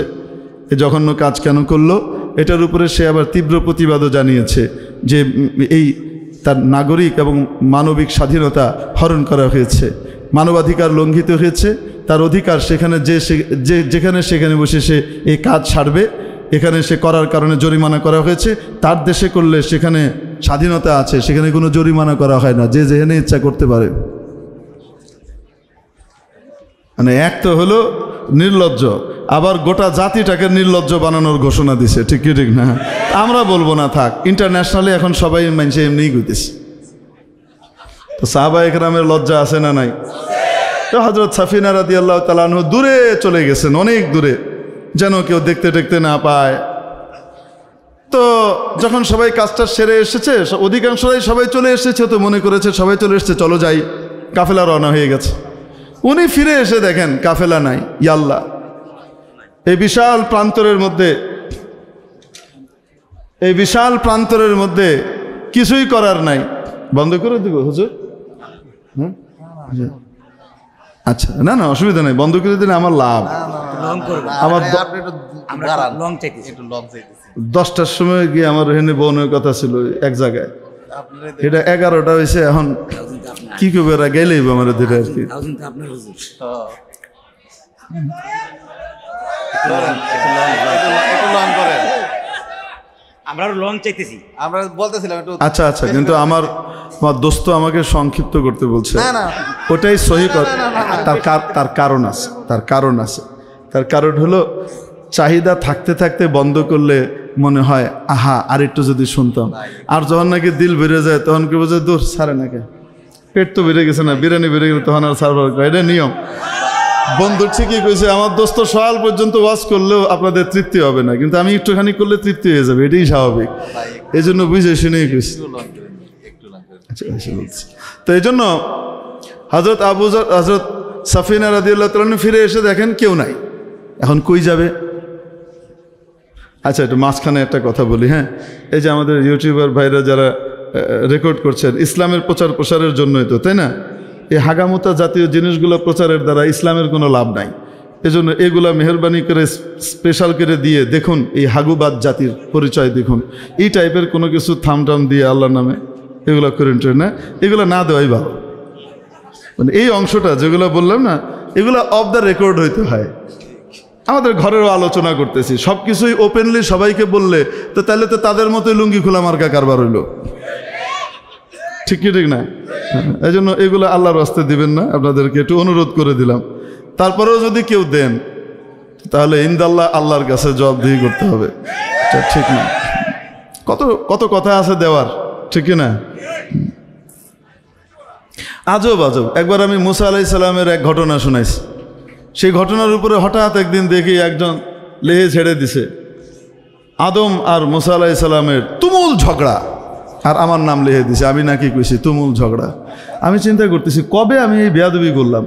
এ জঘন্য কাজ কেন করলো এটার উপরে সে আবার তীব্র প্রতিবাদও জানিয়েছে যে এই তার নাগরিক এবং মানবিক স্বাধীনতা হরণ করা হয়েছে, মানবাধিকার লঙ্ঘিত হয়েছে, তার অধিকার সেখানে যেখানে সেখানে বসে সে এই কাজ ছাড়বে, এখানে সে করার কারণে জরিমানা করা হয়েছে। তার দেশে করলে সেখানে স্বাধীনতা আছে, সেখানে কোনো জরিমানা করা হয় না, যে যেখানে ইচ্ছা করতে পারে। মানে এক তো হলো নির্লজ্জ, আবার গোটা জাতিটাকে নির্লজ্জ বানানোর ঘোষণা দিছে। ঠিক কি ঠিক না? আমরা বলবো না, থাক। ইন্টারন্যাশনালি এখন সবাই মানছে এমনিই কইতেছে। তো সাহাবায়ে কেরামের লজ্জা আছে না নাই? তো হযরত সাফিনা রাদিয়াল্লাহু তাআলা আনহু দূরে চলে গেছেন, অনেক দূরে, যেন কেউ দেখতে দেখতে না পায়। তো যখন সবাই কাজটা সেরে এসেছে, অধিকাংশরাই সবাই চলে এসেছে, তো মনে করেছে সবাই চলে এসেছে, চলো যাই, কাফেলা রওনা হয়ে গেছে। উনি ফিরে এসে দেখেন কাফেলা নাই। ইয়াল্লাহ, এই বিশাল প্রান্তরের মধ্যে কিছুই করার নাই। বন্ধ করে দিব হুজুর? আচ্ছা, না না, অসুবিধা নেই, বন্ধ করে দিলে আমার লাভ। আমার 10টার সময় গিয়ে আমার এখানে বোনের কথা ছিল এক জায়গায়, এটা 11টা হয়েছে। এখন কি করবে, এরা গেলেই আমার দিলে আর কি। আচ্ছা আচ্ছা, কিন্তু আমার দোস্ত আমাকে সংক্ষিপ্ত করতে বলছে, ওটাই সহি কথা। তার কারণ আছে, তার কারণ হলো চাহিদা থাকতে থাকতে বন্ধ করলে মনে হয় আহা আর একটু যদি শুনতাম, আর যখন নাকি দিল বেড়ে যায় তখন কি বোঝে দূর সারে নাকি, পেট তো বেড়ে গেছে না, বিরিয়ানি বেড়ে গেলে তখন আর সার্ভার করে, এটা নিয়ম। বন্ধু ঠিকই কইছে, আমার দোস্ত সকাল পর্যন্ত ওয়াজ করলেও আপনাদের তৃপ্তি হবে না, কিন্তু আমি একটুখানি করলে তৃপ্তি হয়ে যাবে, এটাই স্বাভাবিক। এই জন্য বুঝে শুনেই কইছি। তো এই জন্য হযরত সাফিনা রাদিয়াল্লাহু তাআলা ফিরে এসে দেখেন কেউ নাই। এখন কই যাবে? আচ্ছা, একটু মাঝখানে একটা কথা বলি। হ্যাঁ, এই যে আমাদের ইউটিউবার ভাইরা যারা রেকর্ড করছেন, ইসলামের প্রসারের জন্যই তো, তাই না? এই হাগামুতা জাতীয় জিনিসগুলো প্রচারের দ্বারা ইসলামের কোনো লাভ নাই। এজন্য এগুলা মেহরবানি করে স্পেশাল করে দিয়ে দেখুন, এই হাগুবাদ জাতির পরিচয় দেখুন। এই টাইপের কোনো কিছু থামটাম দিয়ে আল্লাহর নামে এগুলো করেন না, এগুলো না দেওয়াই ভালো। মানে এই অংশটা যেগুলো বললাম না, এগুলো অফ দ্য রেকর্ড হইতে হয়। আমাদের ঘরেরও আলোচনা করতেছি, সব কিছুই ওপেনলি সবাইকে বললে তো তাহলে তো তাদের মতোই লুঙ্গি খোলা মার্কা কারবার হইল। ঠিক কি ঠিক না? এই জন্য এগুলো আল্লাহর রাস্তায় দিবেন না, আপনাদেরকে একটু অনুরোধ করে দিলাম। তারপরেও যদি কেউ দেন তাহলে ইনদাল্লাহ আল্লাহর কাছে জবাবদিহি করতে হবে। ঠিক না? কত কথা আছে দেওয়ার, ঠিক না? আজব আজব। একবার আমি মুসা আলাইহিস সালামের এক ঘটনা শুনাইছি। সেই ঘটনার উপরে হঠাৎ একদিন দেখি একজন লেহে ছেড়ে দিছে, আদম আর মুসা আলাইহিস সালামের তুমুল ঝগড়া, আর আমার নাম লিখে দিছে। আমি নাকি কইছি তুমুল ঝগড়া। আমি চিন্তা করতেছি কবে আমি এই বেয়াদবি করলাম।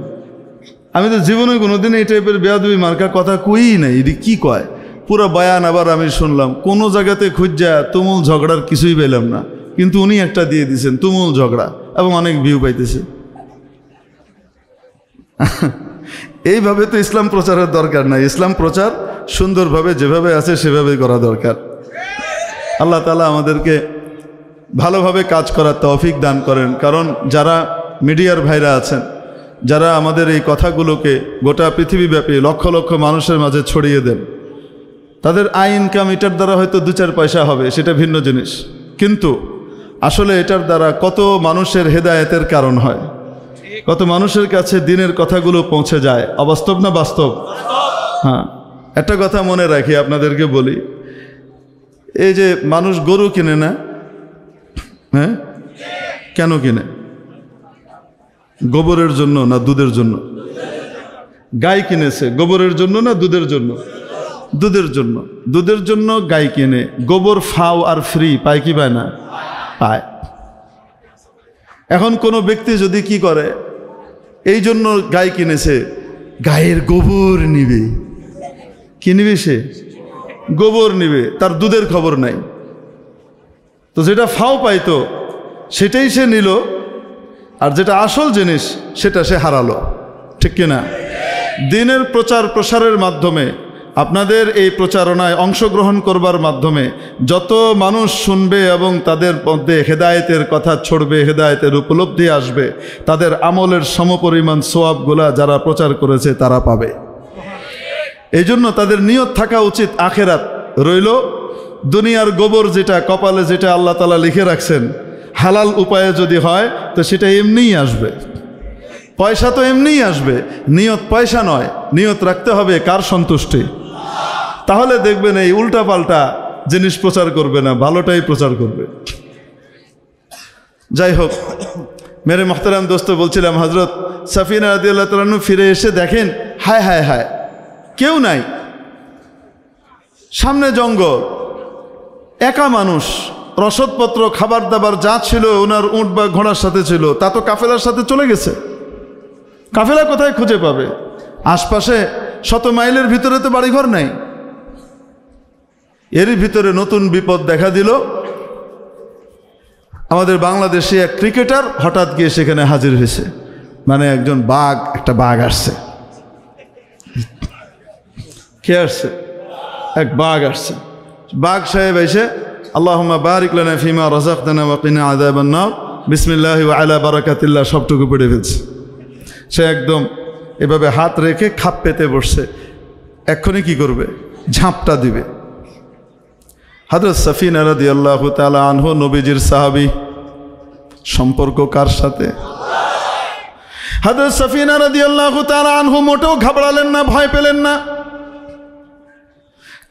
আমি তো জীবনে কোনোদিন এই টাইপের বেয়াদবি মার্কা কথা কই নাই। এটি কি কয় পুরো বয়ান আবার আমি শুনলাম, কোনো জায়গাতে খুঁজা তুমুল ঝগড়ার কিছুই পেলাম না, কিন্তু উনি একটা দিয়ে দিয়েছেন তুমুল ঝগড়া, এবং অনেক ভিউ পাইতেছে। এইভাবে তো ইসলাম প্রচারের দরকার নাই। ইসলাম প্রচার সুন্দরভাবে যেভাবে আছে সেভাবেই করা দরকার। আল্লাহ তাআলা আমাদেরকে ভালোভাবে কাজ করার তৌফিক দান করেন। কারণ যারা মিডিয়ার ভাইরা আছেন, যারা আমাদের এই কথাগুলোকে গোটা পৃথিবীব্যাপী লক্ষ লক্ষ মানুষের মাঝে ছড়িয়ে দেন, তাদের আয় ইনকাম এটার দ্বারা হয়তো 2-4 পয়সা হবে, সেটা ভিন্ন জিনিস, কিন্তু আসলে এটার দ্বারা কত মানুষের হেদায়েতের কারণ হয়, কত মানুষের কাছে দিনের কথাগুলো পৌঁছে যায়। অবাস্তব না বাস্তব? হ্যাঁ, একটা কথা মনে রাখি, আপনাদেরকে বলি, এই যে মানুষ গরু কিনে না, হ্যাঁ কেন কিনে? গোবরের জন্য না দুধের জন্য? গাই কিনেছে গোবরের জন্য না দুধের জন্য? দুধের জন্য। দুধের জন্য গাই কিনে, গোবর ফাও আর ফ্রি পায় কি পায় না? পায়। এখন কোনো ব্যক্তি যদি কি করে, এই জন্য গাই কিনেছে, গায়ের গোবর নিবে, কি নিবে? সে গোবর নিবে, তার দুধের খবর নাই। তো যেটা ফাও পাইতো সেটাই সে নিল, আর যেটা আসল জিনিস সেটা সে হারালো। ঠিক কিনা? দিনের প্রচার প্রসারের মাধ্যমে, আপনাদের এই প্রচারণায় অংশগ্রহণ করবার মাধ্যমে যত মানুষ শুনবে এবং তাদের মধ্যে হেদায়েতের কথা ছড়বে, হেদায়েতের উপলব্ধি আসবে, তাদের আমলের সমপরিমাণ সওয়াবগুলা যারা প্রচার করেছে তারা পাবে। এই জন্য তাদের নিয়ত থাকা উচিত আখেরাত। রইল দুনিয়ার গোবর, যেটা কপালে যেটা আল্লাহ তাআলা লিখে রাখছেন, হালাল উপায়ে যদি হয় তো সেটা এমনিই আসবে, পয়সা তো এমনিই আসবে। নিয়ত পয়সা নয়, নিয়ত রাখতে হবে কার সন্তুষ্টি। তাহলে দেখবেন এই উল্টা পাল্টা জিনিস প্রচার করবে না, ভালোটাই প্রচার করবে। যাই হোক, মেরে মোহতারাম দোস্ত, বলছিলাম হযরত সাফিনা রাদিয়াল্লাহু তাআলা আনহা ফিরে এসে দেখেন, হায় হায় হায়, কেউ নাই, সামনে জঙ্গল, একা মানুষ, রসদপত্র খাবার দাবার যা ছিল ওনার উট বা ঘোড়ার সাথে ছিল তা তো কাফেলার সাথে চলে গেছে। কাফেলা কোথায় খুঁজে পাবে? আশপাশে 100 মাইলের ভিতরে তো বাড়িঘর নাই। এরই ভিতরে নতুন বিপদ দেখা দিল। আমাদের বাংলাদেশি এক ক্রিকেটার হঠাৎ গিয়ে সেখানে হাজির হয়েছে, মানে একজন বাঘ, একটা বাঘ আসছে। কে আসছে? এক বাঘ আসছে। বাঘ সাহেব এসে আল্লাহুম্মা বারিক লানা ফিমা রাযাকতানা ওয়া কিনা আযাবান নার, বিসমিল্লাহি ওয়া আলা বারাকাতিল্লাহ সবটুকু পড়ে ফেলছে। সে একদম এভাবে হাত রেখে খাপ পেতে বসছে। এক্ষুনি কি করবে? ঝাঁপটা দিবে। হযরত সাফিনা রাদিয়াল্লাহু তাআলা আনহু নবীজির সাহাবী, সম্পর্ক কার সাথে? হযরত সাফিনা রাদিয়াল্লাহু তাআলা আনহু মোটেও ঘাবড়ালেন না, ভয় পেলেন না।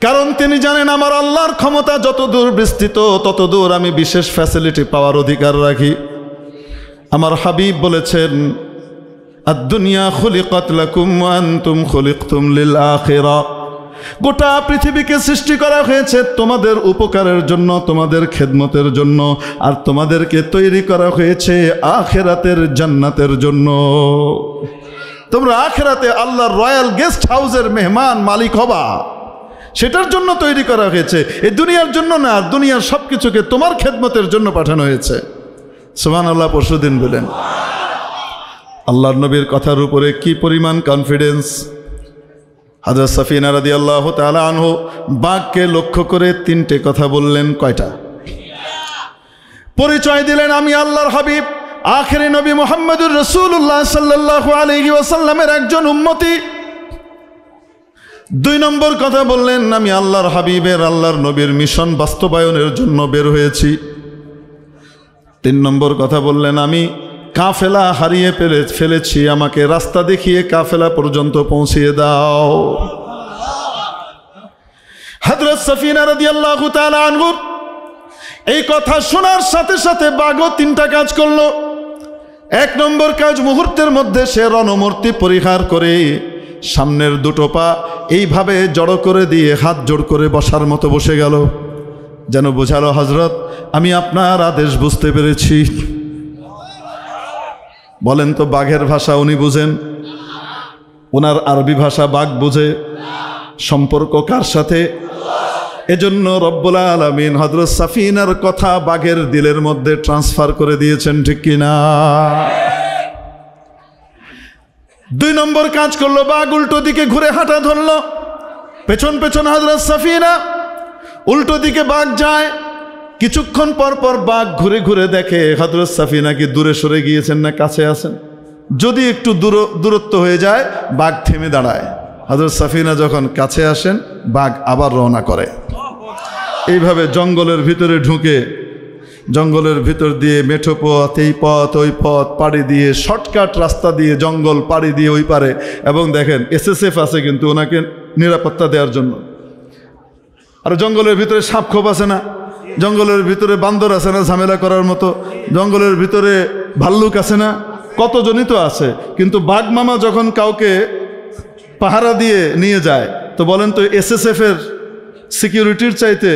কারণ তিনি জানেন আমার আল্লাহর ক্ষমতা যত দূর বিস্তৃত তত দূর আমি বিশেষ ফ্যাসিলিটি পাওয়ার অধিকার রাখি। আমার হাবিব বলেছেন, আদ-দুনিয়া খুলিকাত লাকুম ওয়া আনতুম খুলিকতুম লিল আখিরাহ। গোটা পৃথিবীকে সৃষ্টি করা হয়েছে তোমাদের উপকারের জন্য, তোমাদের খেদমতের জন্য, আর তোমাদেরকে তৈরি করা হয়েছে আখিরাতের জান্নাতের জন্য। তোমরা আখিরাতে আল্লাহর রয়্যাল গেস্ট হাউসের মেহমান মালিক হবা, সেটার জন্য তৈরি করা হয়েছে, এই দুনিয়ার জন্য না। আর দুনিয়ার সব কিছুকে তোমার খেদমতের জন্য পাঠানো হয়েছে। সুবহানাল্লাহ পরশুদিন বলেন। আল্লাহর নবীর কথার উপরে কি পরিমাণ কনফিডেন্স। হযরত সাফিনা রাদিয়াল্লাহু তাআলা আনহু বাঘকে লক্ষ্য করে 3টে কথা বললেন। কয়টা? পরিচয় দিলেন, আমি আল্লাহর হাবিব আখেরি নবী মুহাম্মদুর রাসূলুল্লাহ সাল্লাল্লাহু আলাইহি ওয়াসাল্লামের একজন উম্মতি। 2 নম্বর কথা বললেন, আমি আল্লাহর হাবিবের, আল্লাহর নবীর মিশন বাস্তবায়নের জন্য বের হয়েছি। 3 নম্বর কথা বললেন, আমি কাফেলা হারিয়ে ফেলেছি, আমাকে রাস্তা দেখিয়ে কাফেলা পর্যন্ত পৌঁছিয়ে দাও। হযরত সাফিনা রাদিয়াল্লাহু তাআলা আনহু এই কথা শোনার সাথে সাথে বাঘও 3টা কাজ করলো। এক নম্বর কাজ, মুহূর্তের মধ্যে সে রণমূর্তি পরিহার করে সামনের দুটো পা এইভাবে জড়ো করে দিয়ে হাত জোড় করে বসার মতো বসে গেল, যেন বোঝালো হযরত আমি আপনার আদেশ বুঝতে পেরেছি। বলেন তো বাঘের ভাষা উনি বুঝেন? ওনার আরবি ভাষা বাঘ বুঝে? সম্পর্ক কার সাথে? এজন্য রব্বুল আলামিন হযরত সাফিনার কথা বাঘের দিলের মধ্যে ট্রান্সফার করে দিয়েছেন, ঠিক কিনা? 2 নম্বর কাজ করলো, বাঘ উল্টো দিকে ঘুরে হাঁটা ধরলো, পেছন পেছন হযরত সাফিনা। উল্টো দিকে বাঘ যায়, কিছুক্ষণ পর পর বাঘ ঘুরে ঘুরে দেখে হযরত সাফিনা কি দূরে সরে গিয়েছেন না কাছে আছেন। যদি একটু দূরত্ব হয়ে যায় বাঘ থেমে দাঁড়ায়। হযরত সাফিনা যখন কাছে আসেন বাঘ আবার রওনা করে। এইভাবে জঙ্গলের ভিতরে ঢুকে জঙ্গলের ভিতর দিয়ে মেঠো পথ, এই পথ ওই পথ পাড়ি দিয়ে শর্টকাট রাস্তা দিয়ে জঙ্গল পাড়ি দিয়ে ওই পারে। এবং দেখেন এসএসএফ আছে কিন্তু ওনাকে নিরাপত্তা দেওয়ার জন্য। আর জঙ্গলের ভিতরে সাপ খোপ আছে না, জঙ্গলের ভিতরে বান্দর আছে না ঝামেলা করার মতো, জঙ্গলের ভিতরে ভাল্লুক আছে না, কতজনই তো আছে। কিন্তু বাঘ মামা যখন কাউকে পাহারা দিয়ে নিয়ে যায় তো বলেন তো এসএসএফ এর সিকিউরিটির চাইতে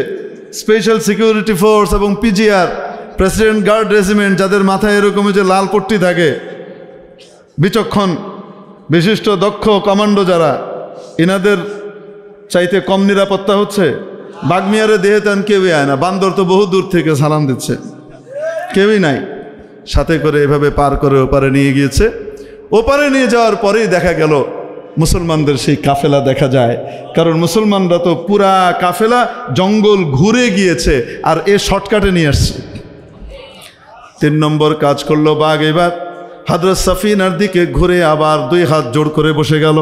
স্পেশাল সিকিউরিটি ফোর্স এবং পিজিআর প্রেসিডেন্ট গার্ড রেজিমেন্ট, যাদের মাথায় এরকম যে লাল পট্টি থাকে, বিচক্ষণ বিশিষ্ট দক্ষ কমান্ডো যারা, এনাদের চাইতে কম নিরাপত্তা হচ্ছে? বাঘ মিয়ারে দেহে তেন কেউই আয় না, বান্দর তো বহু দূর থেকে সালাম দিচ্ছে, কেউই নাই। সাথে করে এভাবে পার করে ওপারে নিয়ে গিয়েছে। ওপারে নিয়ে যাওয়ার পরেই দেখা গেল মুসলমানদের সেই কাফেলা দেখা যায়, কারণ মুসলমানরা তো পুরা কাফেলা জঙ্গল ঘুরে গিয়েছে আর এ শর্টকাটে নিয়ে আসছে। 3 নম্বর কাজ করলো বাঘ, এবার হযরত সাফিনার দিকে ঘুরে আবার 2 হাত জোড় করে বসে গেল।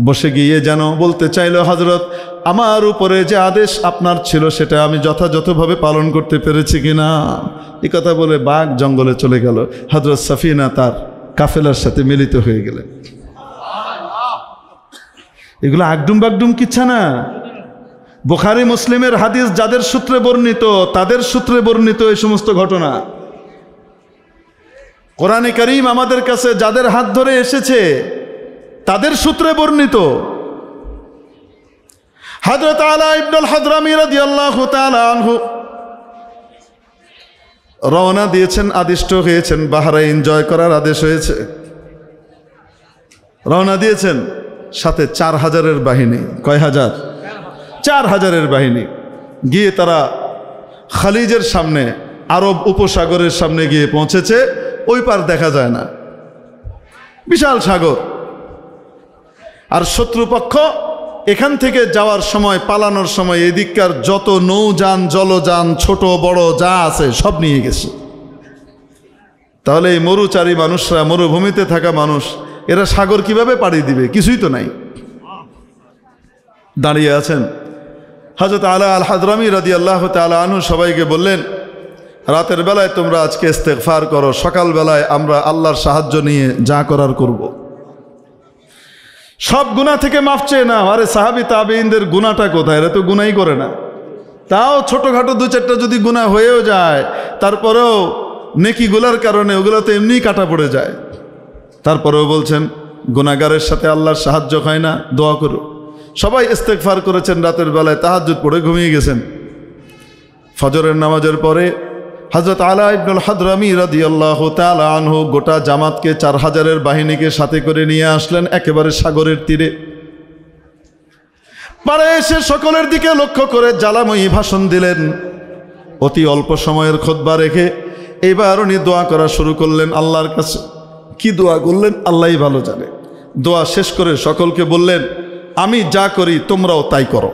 বসে গিয়ে যেন বলতে চাইলো হযরত আমার উপরে যে আদেশ আপনার ছিল সেটা আমি যথাযথভাবে পালন করতে পেরেছি কিনা। এই কথা বলে বাঘ জঙ্গলে চলে গেল। হযরত সাফিনা তার কাফেলার সাথে মিলিত হয়ে গেলেন। এগুলো আগডুম বাগডুম কিচ্ছা না, বুখারী মুসলিমের হাদিস, যাদের সূত্রে বর্ণিত তাদের সূত্রে বর্ণিত এই সমস্ত ঘটনা। কোরআনে কারীম আমাদের কাছে যাদের হাত ধরে এসেছে তাদের সূত্রে বর্ণিত। হযরত আলা ইবনুল হাদরামী রাদিয়াল্লাহু তাআলা আনহু রওনা দিয়েছেন, আদিষ্ট হয়েছেন, বাহরাইন জয় করার আদেশ হয়েছে। রওনা দিয়েছেন, সাথে 4000-এর বাহিনী। কয় হাজার? 4000-এর বাহিনী। গিয়ে তারা খালিজের সামনে, আরব উপসাগরের সামনে গিয়ে পৌঁছেছে। ওই পার দেখা যায় না, বিশাল সাগর। আর শত্রুপক্ষ এখান থেকে যাওয়ার সময়, পালানোর সময় এদিককার যত নৌযান জলযান ছোট বড় যা আছে সব নিয়ে গেছে। তাহলে এই মরুচারী মানুষরা, মরুভূমিতে থাকা মানুষ, এরা সাগর কিভাবে পাড়ি দিবে? কিছুই তো নাই। দাঁড়িয়ে আছেন হযরত আলা আল হাদরামী রাদিয়াল্লাহু তাআলা আনহু সবাইকে বললেন, রাতের বেলায় তোমরা আজকে ইস্তেগফার করো, সকাল বেলায় আমরা আল্লাহর সাহায্য নিয়ে যা করার করব। সব গুনাহ থেকে মাফ চেয়ে না। আরে সাহাবী তাবেঈনদের গুনাহটা কোথায়? এরা তো গুনাহই করে না। তাও ছোটোখাটো 2-4টা যদি গুনাহ হয়েও যায় তারপরেও নেকিগুলার কারণে ওগুলো তো এমনিই কাটা পড়ে যায়। তারপরেও বলছেন গুনাহগারের সাথে আল্লাহর সাহায্য হয় না, দোয়া করো। সবাই ইস্তেগফার করেছেন, রাতের বেলায় তাহাজ্জুদ পড়ে ঘুমিয়ে গেছেন। ফজরের নামাজের পরে হযরত আলা ইবনুল হাদরামী রাদিয়াল্লাহু তাআলা আনহু গোটা জামাতকে 4000-এর বাহিনীকে সাথে করে নিয়ে আসলেন একেবারে সাগরের তীরে। পারে এসে সকলের দিকে লক্ষ্য করে জ্বালাময়ী ভাষণ দিলেন। অতি অল্প সময়ের খুতবা রেখে এবার উনি দোয়া করা শুরু করলেন আল্লাহর কাছে। কি দোয়া করলেন আল্লাহই ভালো জানে। দোয়া শেষ করে সকলকে বললেন, আমি যা করি তোমরাও তাই করো।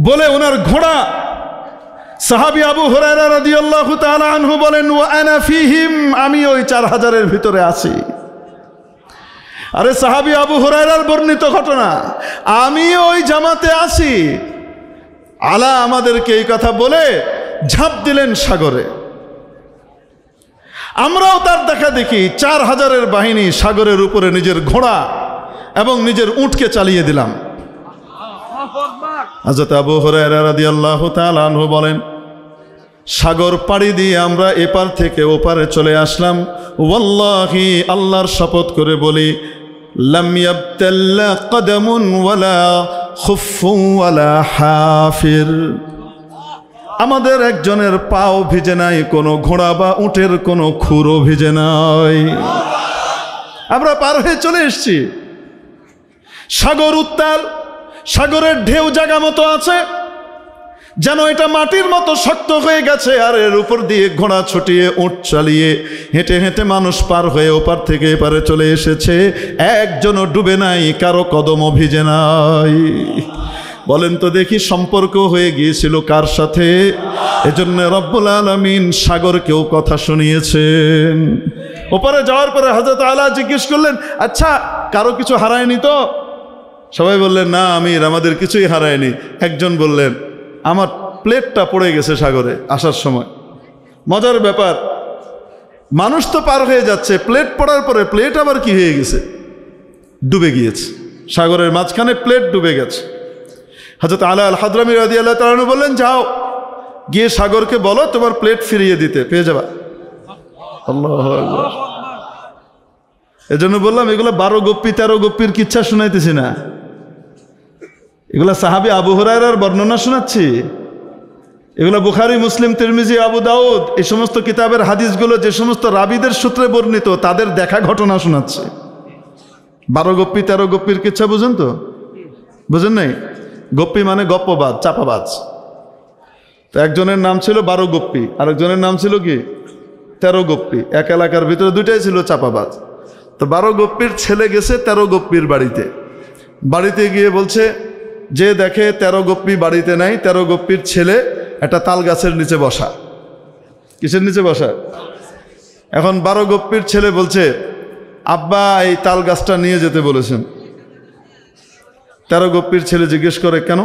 বলে ওনার ঘোড়া, সাহাবী আবু হুরায়রা রাদিয়াল্লাহু তাআলা আনহু বলেন, ওয়া আনা ফীহিম, আমি ওই 4000-এর ভিতরে আছি। আরে সাহাবী আবু হুরায়রার বর্ণিত ঘটনা, আমি ওই জামাতে আছি। আলা আমাদেরকে এই কথা বলে ঝাঁপ দিলেন সাগরে। আমরাও তার দেখা দেখি 4000-এর বাহিনী সাগরের উপরে নিজের ঘোড়া এবং নিজের উটকে চালিয়ে দিলাম। হযরত আবু হুরায়রা রাদিয়াল্লাহু তাআলা আনহু বলেন, সাগর পাড়ি দিয়ে আমরা এপার থেকে ওপারে চলে আসলাম। ওয়াল্লাহি, আল্লাহর শপথ করে বলি, লাম ইয়াবতাল্লা কদমুন ওয়ালা খুফফুন ওয়ালা হাফির, আমাদের একজনের পাও ভিজে নাই, কোনো ঘোড়া বা উটের কোনো খুরও ভিজে নাই। আমরা পার হয়ে চলে এসেছি। সাগর উত্তাল, সাগরের ঢেউ জায়গা মতো আছে, যেন এটা মাটির মতো শক্ত হয়ে গেছে। আর এর উপর দিয়ে ঘোড়া ছুটিয়ে উট চালিয়ে হেঁটে হেঁটে মানুষ পার হয়ে ওপার থেকে এপারে চলে এসেছে। একজনও ডুবে নাই, কারো কদমও ভিজে নাই। বলেন তো দেখি, সম্পর্ক হয়ে গিয়েছিল কার সাথে? এজন্য রব্বুল আলামিন সাগরকেও কথা শুনিয়েছেন। ওপারে যাওয়ার পরে হযরত আলা জিজ্ঞেস করলেন, আচ্ছা কারো কিছু হারায়নি তো? সবাই বললেন, না আমির, আমাদের কিছুই হারায়নি। একজন বললেন, আমার প্লেটটা পড়ে গেছে সাগরে আসার সময়। মজার ব্যাপার, মানুষ তো পার হয়ে যাচ্ছে, প্লেট পড়ার পরে প্লেট আবার কি হয়ে গেছে? ডুবে গিয়েছে। সাগরের মাঝখানে প্লেট ডুবে গেছে। হযরত আলা আল হাদরামী রাদিয়াল্লাহু তাআলা আনহু বললেন, যাও গিয়ে সাগরকে বলো তোমার প্লেট ফিরিয়ে দিতে, পেয়ে যাবা। আল্লাহু আকবার। এজন্য বললাম, এগুলো 12 গোপ্পী 13 গোপ্পীর কিচ্ছা শোনাইতেছি না, এগুলা সাহাবী আবু হুরায়রার বর্ণনা শোনাচ্ছি। এগুলো বুখারী, মুসলিম, তিরমিজি, আবু দাউদ, এই সমস্ত কিতাবের হাদিসগুলো যে সমস্ত রাবীদের সূত্রে বর্ণিত, তাদের দেখা ঘটনা শোনাচ্ছে। 12 গোপ্পী 13 গোপ্পীর কিচ্ছা বুঝেন তো? বুঝেন নাই? গোপ্পী মানে গপ্পবাজ, চাপাবাজ। তো একজনের নাম ছিল 12 গোপ্পী, আরেকজনের নাম ছিল কি 13 গোপ্পী। এক এলাকার ভিতরে দুইটাই ছিল চাপাবাজ। তো 12 গোপ্পীর ছেলে গেছে 13 গোপ্পীর বাড়িতে। বাড়িতে গিয়ে বলছে, যে দেখে 13 গোপ্পী বাড়িতে নাই, 13 গোপ্পীর ছেলে একটা তাল গাছের নিচে বসা। কিসের নিচে বসা? এখন 12 গোপ্পীর ছেলে বলছে, আব্বা এই তাল গাছটা নিয়ে যেতে বলেছেন। 13 গোপ্পীর ছেলে জিজ্ঞেস করে, কেন?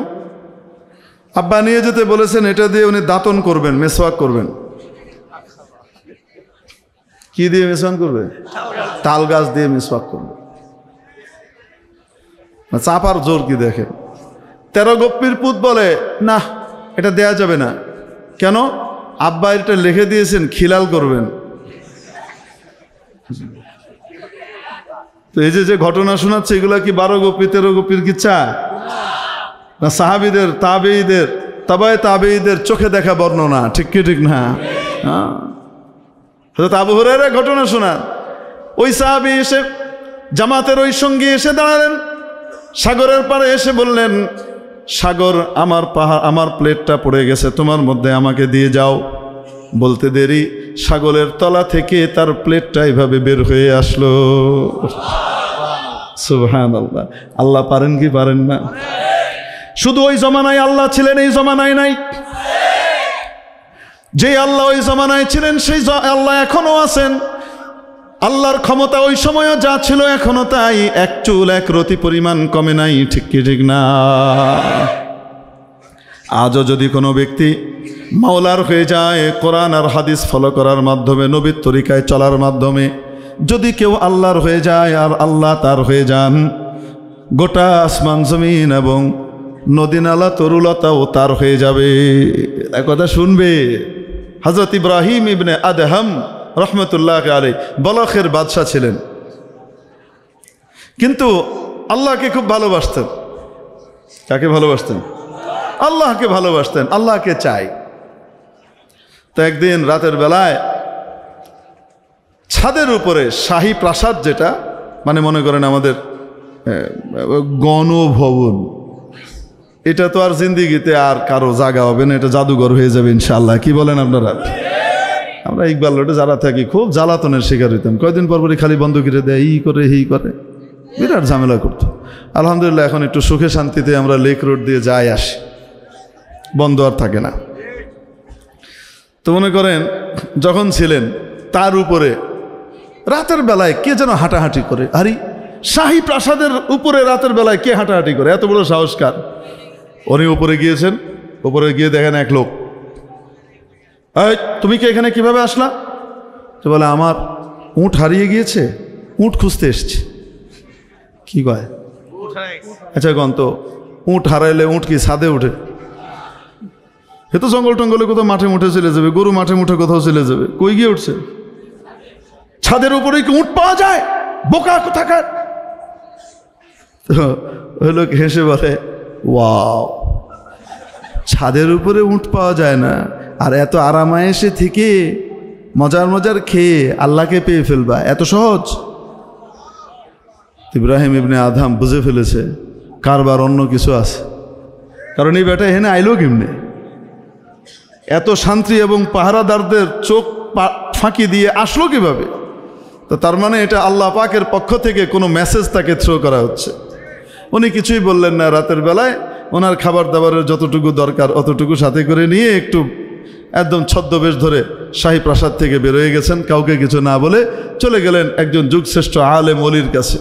আব্বা নিয়ে যেতে বলেছেন, এটা দিয়ে উনি দাঁতন করবেন, মেসওয়াক করবেন। কি দিয়ে মেসওয়াক করবে? তাল গাছ দিয়ে মেসওয়াক করবে। চাপার জোর কি দেখে। 13 গোপ্পীর পুত বলে, না এটা দেয়া যাবে না। কেন? আব্বা এটা লিখে দিয়েছেন খিলাল করবেন। তো এই যে ঘটনা শোনাচ্ছে, এগুলা কি 12 গোপ্পী 13 গোপ্পীর কিচ্ছা না সাহাবীদের, তাবেঈদের, তাবায়ে তাবেঈদের চোখে দেখা বর্ণনা? ঠিক কি ঠিক না? হযরত আবু হুরায়রা ঘটনা শোনান। ওই সাহাবী এসে জামাতের ওই সঙ্গী এসে দাঁড়ালেন সাগরের পাড়ে, এসে বললেন, সাগর আমার প্লেটটা পড়ে গেছে, তোমার মধ্যে আমাকে দিয়ে যাও। বলতে দেরি, সাগরের তলা থেকে তার প্লেটটা এইভাবে বের হয়ে আসলো। সুবহানাল্লাহ। আল্লাহ পারেন কি পারেন না? শুধু ওই জমানায় আল্লাহ ছিলেন, এই জমানায় নাই। যে আল্লাহ ওই জমানায় ছিলেন, সেই আল্লাহ এখনো আছেন। আল্লাহর ক্ষমতা ওই সময়ও যা ছিল এখনো তাই, এক চুল এক রতি পরিমাণ কমে নাই। ঠিক কি ঠিক না? আজও যদি কোনো ব্যক্তি মাওলার হয়ে যায়, কোরআন আর হাদিস ফলো করার মাধ্যমে, নবীর তরিকায় চলার মাধ্যমে যদি কেউ আল্লাহর হয়ে যায় আর আল্লাহ তার হয়ে যান, গোটা আসমান জমিন এবং নদী নালা তরুলতাও তার হয়ে যাবে। এক কথা শুনবে, হযরত ইব্রাহিম ইবনে আদহাম রহমতুল্লাহ আলাইহি বলখের বাদশা ছিলেন, কিন্তু আল্লাহকে খুব ভালোবাসতেন। কাকে ভালোবাসতেন? আল্লাহকে ভালোবাসতেন, আল্লাহকে চাই। তো একদিন রাতের বেলায় ছাদের উপরে শাহী প্রাসাদ, যেটা মানে মনে করেন আমাদের গণভবন, এটা তো আর জিন্দিগিতে আর কারো জায়গা হবে না, এটা জাদুঘর হয়ে যাবে ইনশাআল্লাহ। কি বলেন আপনারা? আমরা ইকবাল রোডে যারা থাকি খুব জ্বালাতনের শিকার হইতাম। কয়দিন পরপরই খালি বন্ধুকিরে দেয়, ই করে হি করে, বিরাট ঝামেলা করতো। আলহামদুলিল্লাহ এখন একটু সুখে শান্তিতে আমরা লেক রোড দিয়ে যাই আসি, বন্ধ আর থাকে না। তো মনে করেন যখন ছিলেন, তার উপরে রাতের বেলায় কে যেন হাঁটাহাঁটি করে। আরে শাহী প্রাসাদের উপরে রাতের বেলায় কে হাঁটাহাঁটি করে? এত বড় সাহসকার। উনি উপরে গিয়েছেন, উপরে গিয়ে দেখেন এক লোক, এই তুমি কি এখানে কিভাবে আসলা? তো বলে, আমার উট হারিয়ে গিয়েছে, উট খুঁজতে এসছি। কি কয়? আচ্ছা গন তো, উট হারাইলে উট কি ছাদে উঠে? এ তো জঙ্গল টঙ্গলে কোথাও মাঠে মুঠে চলে যাবে, গরু মাঠে মুঠে কোথাও চলে যাবে, কই গিয়ে উঠছে? ছাদের উপরে কি উঠ পাওয়া যায়? বোকা কোথাকার। তো ওই লোক হেসে বলে, ওয়াও, ছাদের উপরে উঠ পাওয়া যায় না, আর এত আরামায়েশে থেকে মজার মজার খেয়ে আল্লাহকে পেয়ে ফেলবা, এত সহজ? ইব্রাহিম ইবনে আদহাম বুঝে ফেলেছে কারবার অন্য কিছু আছে, কারণ এই বেটা এখানে আইলো কেমনে? এত শান্তি এবং পাহারাদারদের চোখ ফাঁকি দিয়ে আসলো কিভাবে? তো তার মানে এটা আল্লাহ পাকের পক্ষ থেকে কোনো মেসেজ তাকে থ্রো করা হচ্ছে। উনি কিছুই বললেন না। রাতের বেলায় ওনার খাবার দাবারের যতটুকু দরকার অতটুকু সাথে করে নিয়ে একটু একদম ছদ্মবেশ ধরে শাহী প্রাসাদ থেকে বেরোয় গেছেন, কাউকে কিছু না বলে চলে গেলেন একজন যুগশ্রেষ্ঠ আলেম ওলির কাছে।